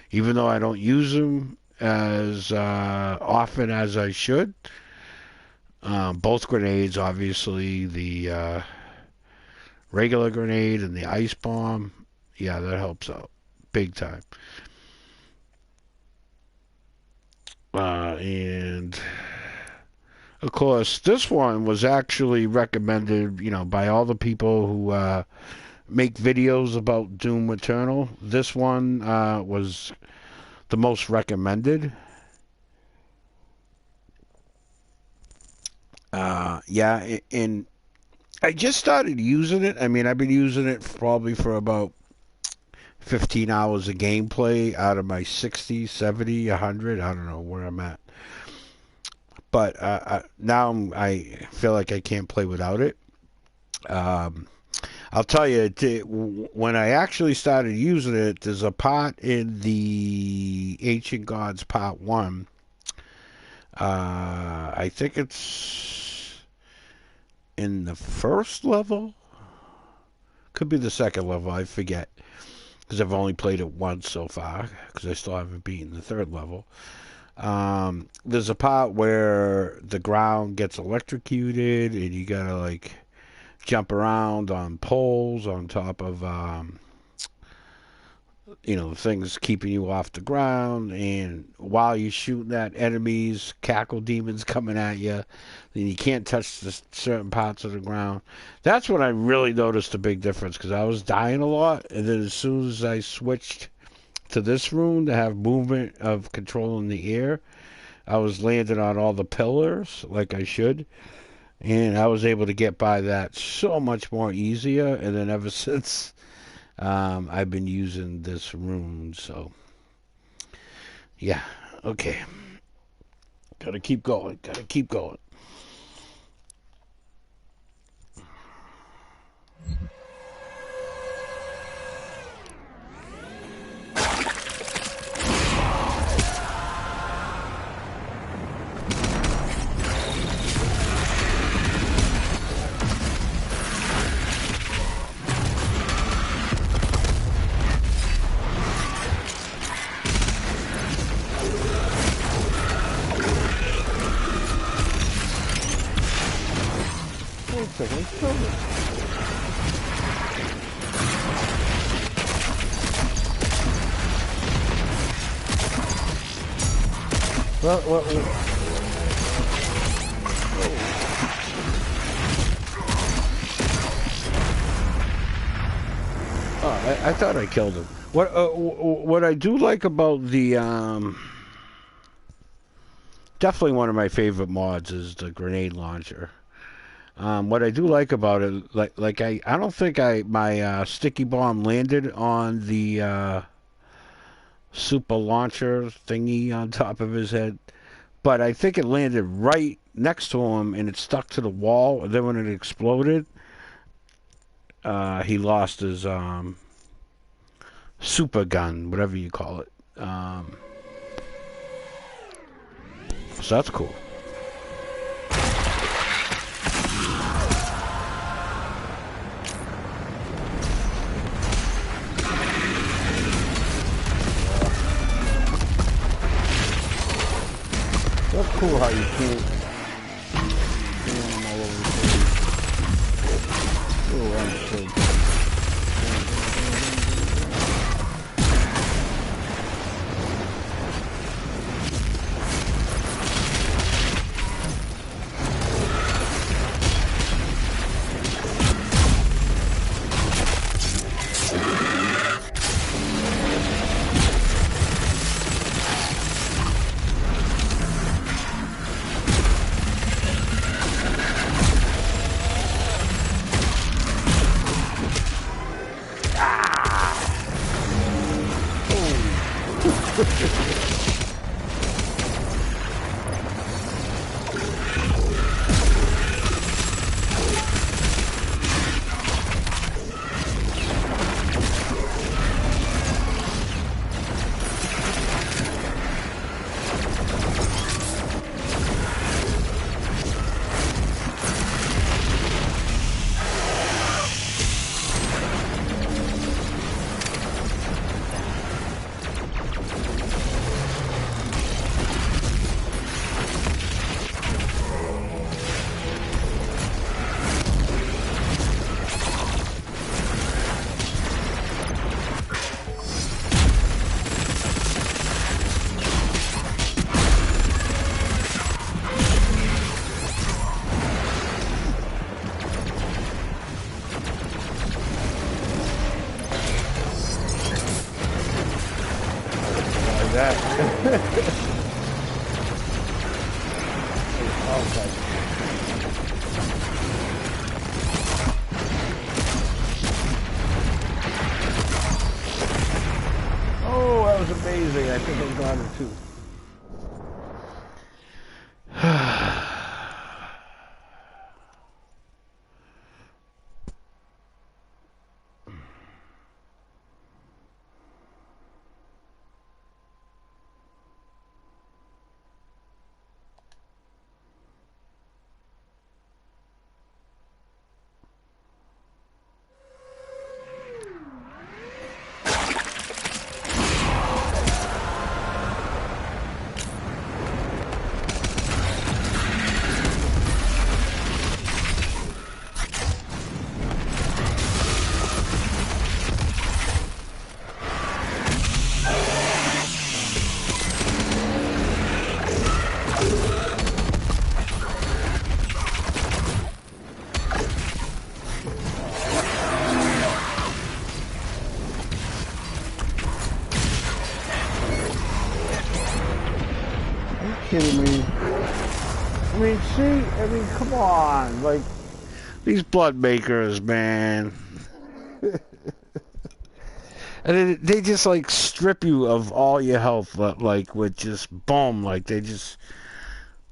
even though I don't use them as often as I should. Both grenades, obviously, the regular grenade and the ice bomb, yeah, that helps out big time. And of course, this one was actually recommended, you know, by all the people who make videos about Doom Eternal. This one was the most recommended. Yeah, and I just started using it. I mean, I've been using it probably for about 15 hours of gameplay out of my 60, 70, 100. I don't know where I'm at. But now I feel like I can't play without it. I'll tell you, when I actually started using it, there's a part in the Ancient Gods Part 1. I think it's in the first level. Could be the second level, I forget. Because I've only played it once so far, because I still haven't beaten the third level. There's a part where the ground gets electrocuted, and you gotta, like, jump around on poles on top of, things keeping you off the ground. And while you're shooting at enemies, cackle demons coming at you, then you can't touch the certain parts of the ground. That's when I really noticed a big difference, because I was dying a lot. And then as soon as I switched to this room to have movement of controlling the air, I was landing on all the pillars like I should. And I was able to get by that so much more easier. And then ever since, I've been using this rune. So, yeah. Okay. Gotta keep going. Gotta keep going. Well. Oh, I thought I killed him. What I do like about the definitely one of my favorite mods is the grenade launcher. What I do like about it, like I don't think my sticky bomb landed on the super launcher thingy on top of his head, but I think it landed right next to him and it stuck to the wall. And then when it exploded, he lost his super gun, whatever you call it. So that's cool. That's cool how you can't see them all over the place. Oh, I'm so that. Okay. Oh, that was amazing. I think I got it too. Kidding me? I mean, come on, like These blood makers, man. And they just like strip you of all your health, like with just boom, like they just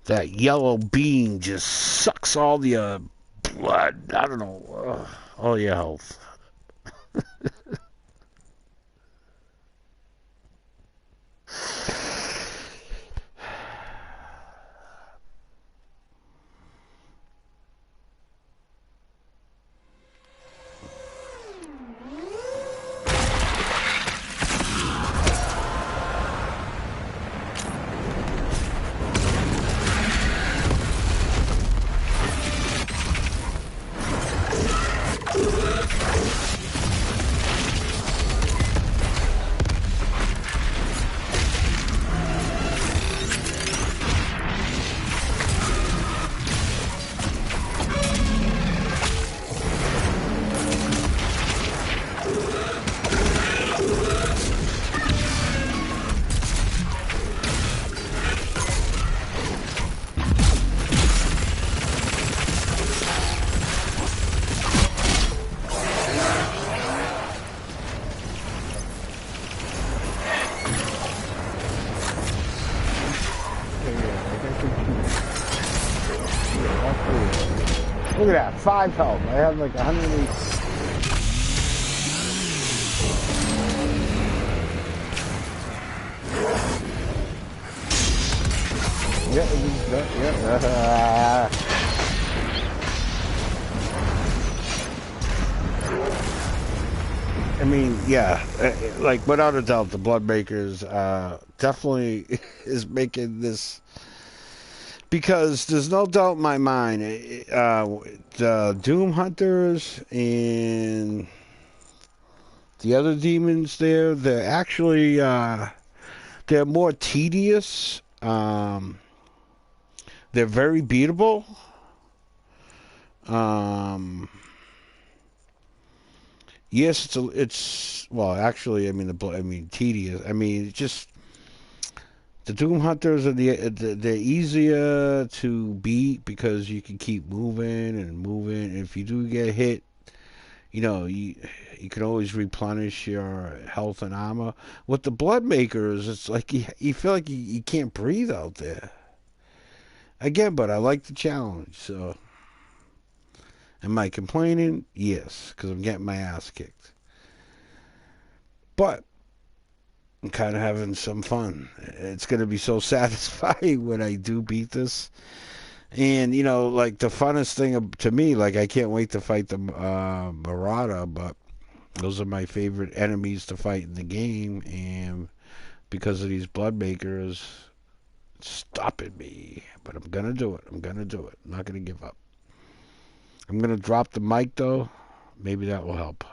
that yellow beam just sucks all your blood. I don't know, all your health. look at that, 5 health. I have like 108. Yeah. I mean, yeah, like without a doubt, the blood makers definitely is making this because there's no doubt in my mind. The Doom Hunters and the other demons there, they're actually they're more tedious. They're very beatable. Um, yes, it's well, actually, I mean tedious. I mean, it's just the Doom Hunters are they're easier to beat because you can keep moving and moving. If you do get hit, you can always replenish your health and armor. With the blood makers, it's like you feel like you can't breathe out there. Again, but I like the challenge. So, am I complaining? Yes, because I'm getting my ass kicked. But I'm kind of having some fun. It's going to be so satisfying when I do beat this. And, like the funnest thing to me, like I can't wait to fight the Marauder, but those are my favorite enemies to fight in the game. And because of these blood makers, it's stopping me. But I'm going to do it. I'm going to do it. I'm not going to give up. I'm going to drop the mic, though. Maybe that will help.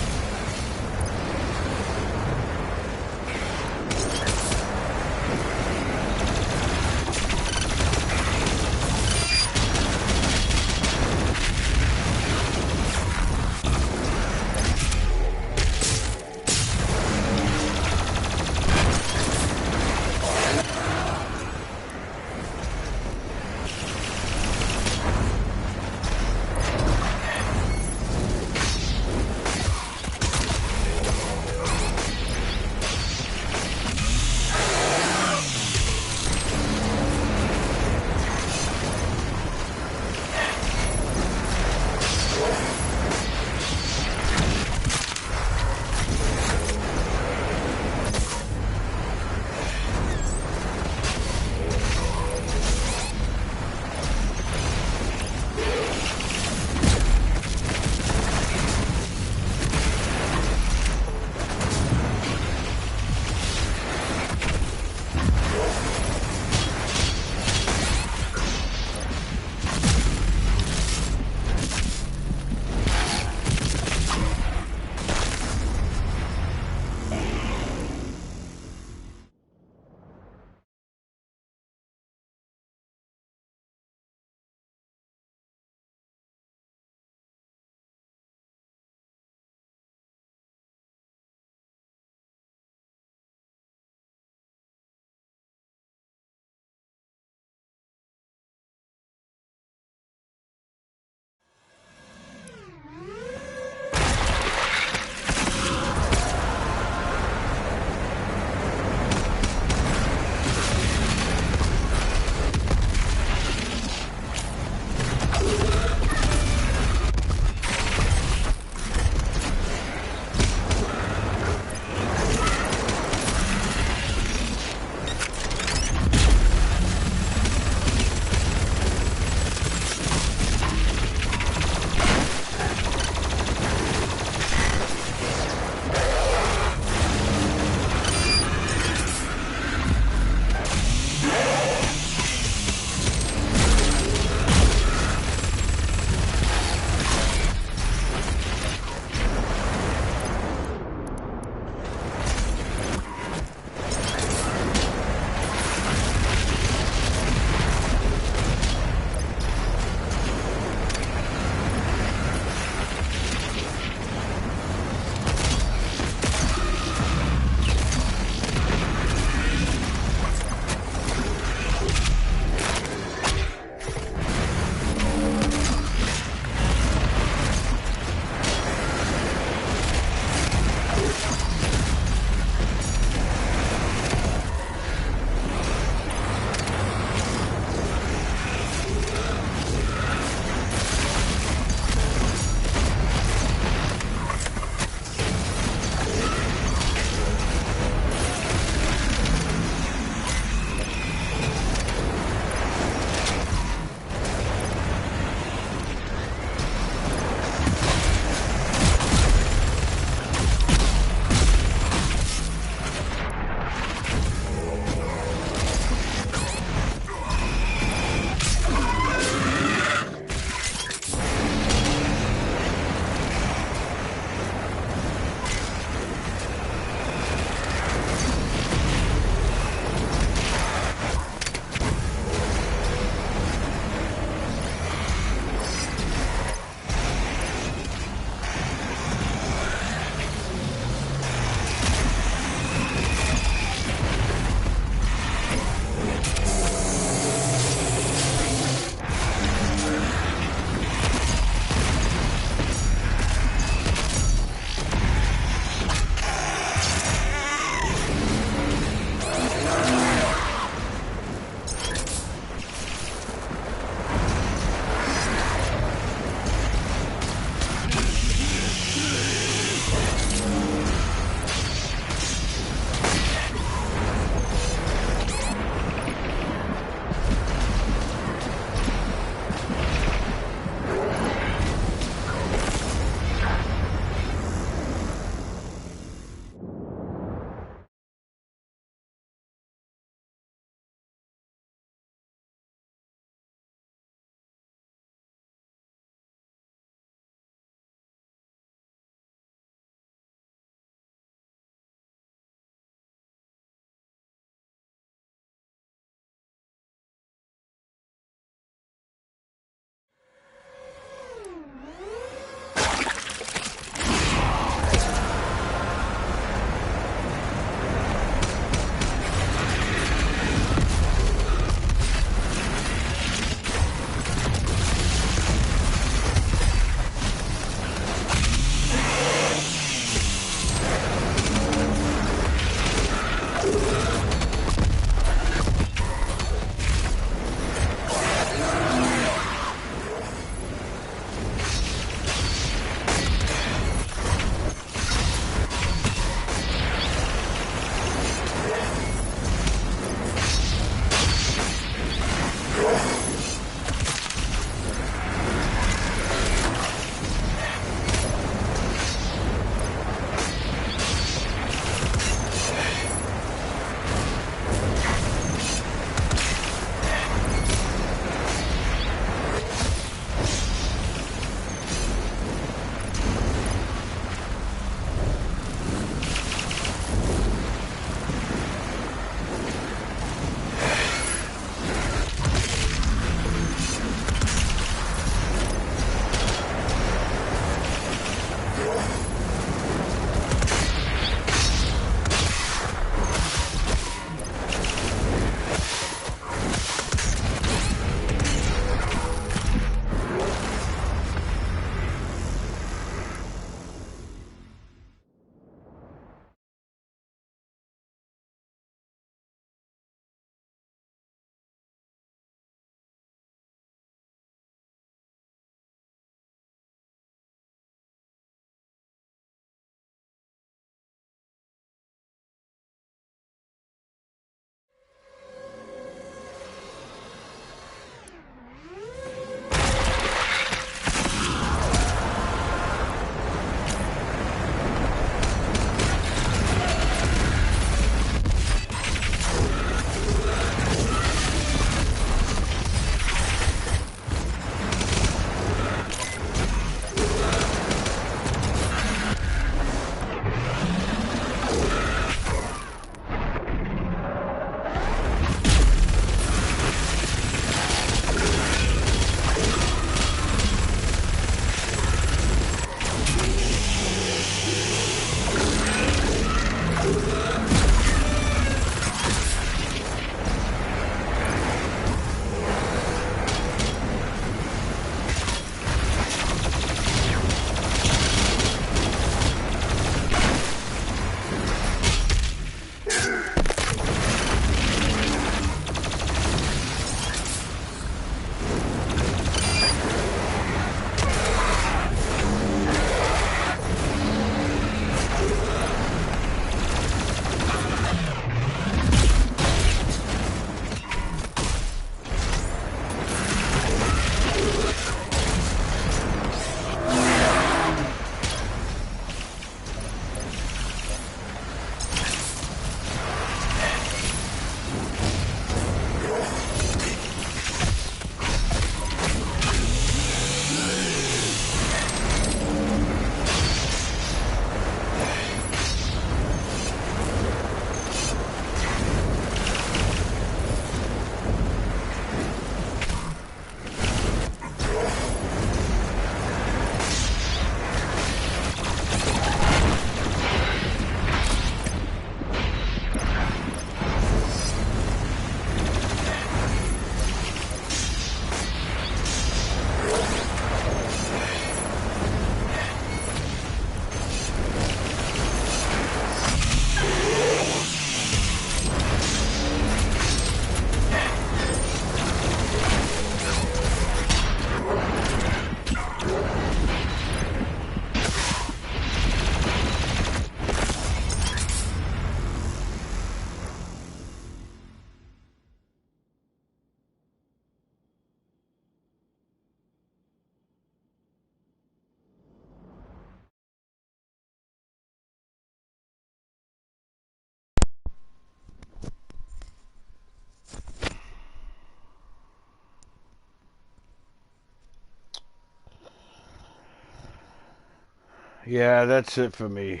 Yeah, that's it for me.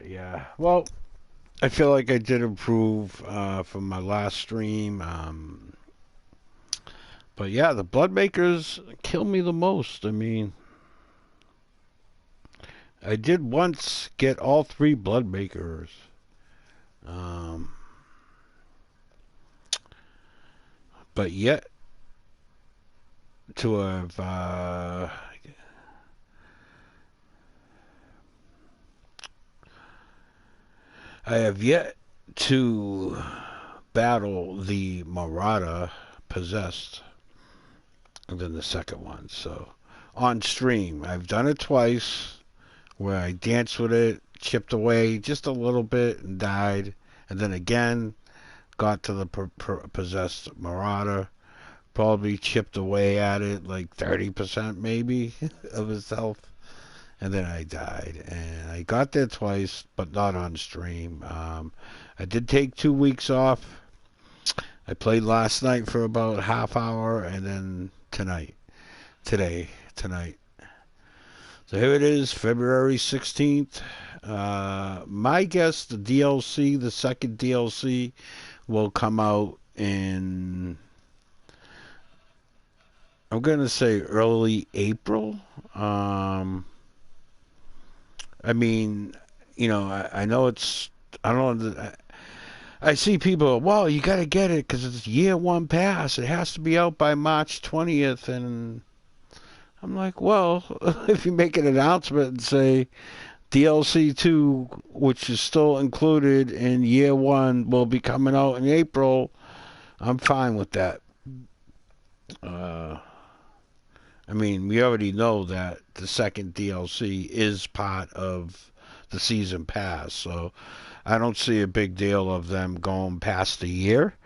Yeah. Well, I feel like I did improve from my last stream. But yeah, the blood makers kill me the most. I mean, I did once get all three blood makers. Um, but yet to have I have yet to battle the Marauder possessed and then the second one. So on stream, I've done it twice where I danced with it, chipped away just a little bit and died, and then again got to the possessed Marauder. Probably chipped away at it like 30% maybe of his health. And then I died. And I got there twice, but not on stream. I did take 2 weeks off. I played last night for about a half hour, and then tonight. So here it is, February 16th. My guess, the DLC, the second DLC, will come out in, I'm going to say early April. I mean, I know it's, I don't know, I see people, well, you got to get it because it's year one pass. It has to be out by March 20th. And I'm like, well, if you make an announcement and say DLC 2, which is still included in year one, will be coming out in April, I'm fine with that. Uh, I mean, we already know that the second DLC is part of the season pass, so I don't see a big deal of them going past a year.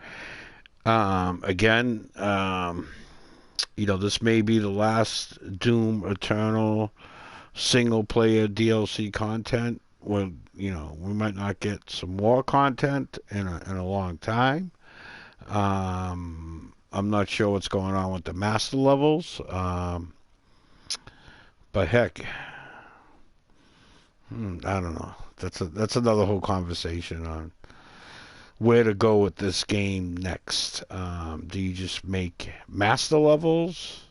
Again, this may be the last Doom Eternal single player DLC content. Where we might not get some more content in a long time. I'm not sure what's going on with the master levels. But heck, I don't know. That's another whole conversation on where to go with this game next. Do you just make master levels?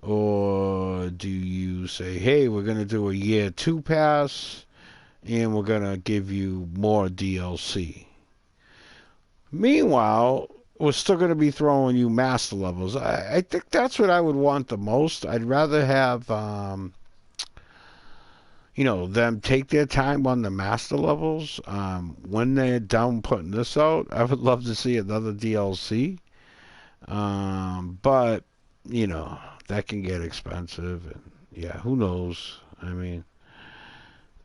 Or do you say, hey, we're going to do a year two pass and we're going to give you more DLC? Meanwhile, we're still going to be throwing you master levels. I think that's what I would want the most. I'd rather have, them take their time on the master levels. When they're done putting this out, I would love to see another DLC. But, that can get expensive. And, yeah, who knows? I mean,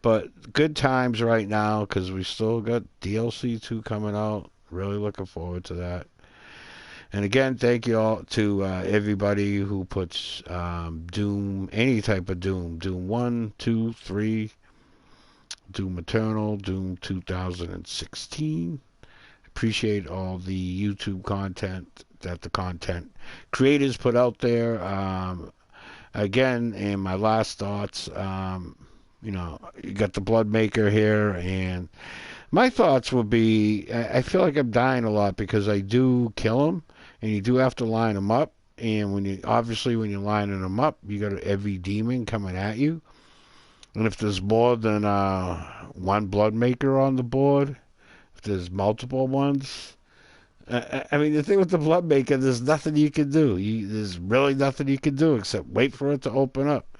but good times right now because we still got DLC 2 coming out. Really looking forward to that. And again, thank you all to everybody who puts Doom, any type of Doom 1, 2, 3, Doom Eternal, Doom 2016. Appreciate all the YouTube content that the content creators put out there. Again, in my last thoughts, you got the Blood Maker here, and my thoughts would be, I feel like I'm dying a lot because I do kill them, and you do have to line them up. And when you're lining them up, you got every demon coming at you. And if there's more than one Blood Maker on the board, if there's multiple ones, I mean, the thing with the Blood Maker, there's nothing you can do. There's really nothing you can do except wait for it to open up.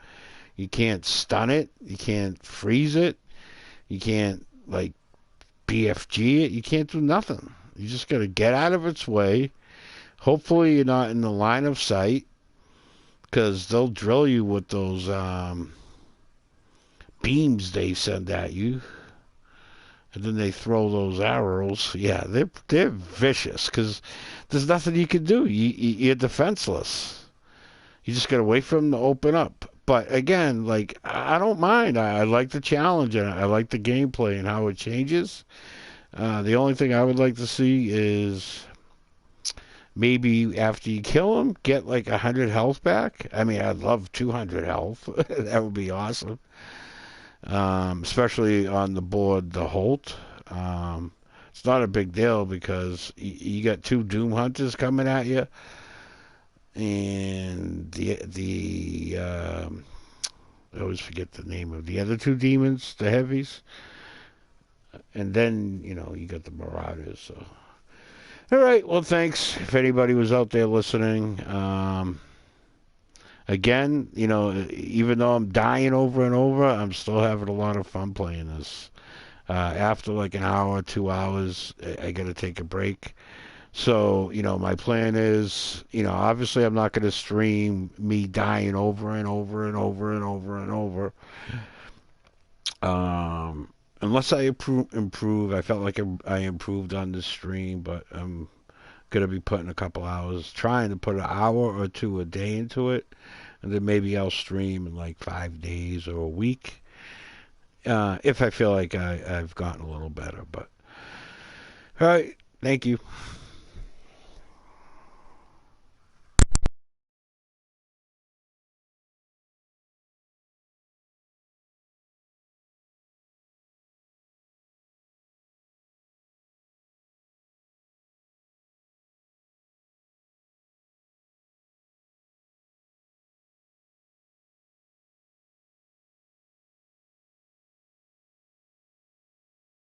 You can't stun it. You can't freeze it. You can't, BFG it. You can't do nothing. You just got to get out of its way. Hopefully you're not in the line of sight because they'll drill you with those beams they send at you. And then they throw those arrows. Yeah, they're vicious because there's nothing you can do. You're defenseless. You just got to wait for them to open up. But again, I don't mind. I like the challenge and I like the gameplay and how it changes. The only thing I would like to see is maybe after you kill them, get 100 health back. I mean, I'd love 200 health. That would be awesome. especially on the board, the Holt. It's not a big deal because you got two Doom Hunters coming at you, and I always forget the name of the other two demons, the heavies, and then you got the Marauders. So, all right, well, thanks if anybody was out there listening. Again, even though I'm dying over and over, I'm still having a lot of fun playing this. After like an hour, 2 hours, I got to take a break. So, my plan is, obviously I'm not going to stream me dying over and over and over and over and over. Unless I improve. I felt like I improved on this stream, but I'm going to be putting a couple hours, trying to put an hour or two a day into it. And then maybe I'll stream in like 5 days or a week. If I feel like I've gotten a little better. But, all right. Thank you.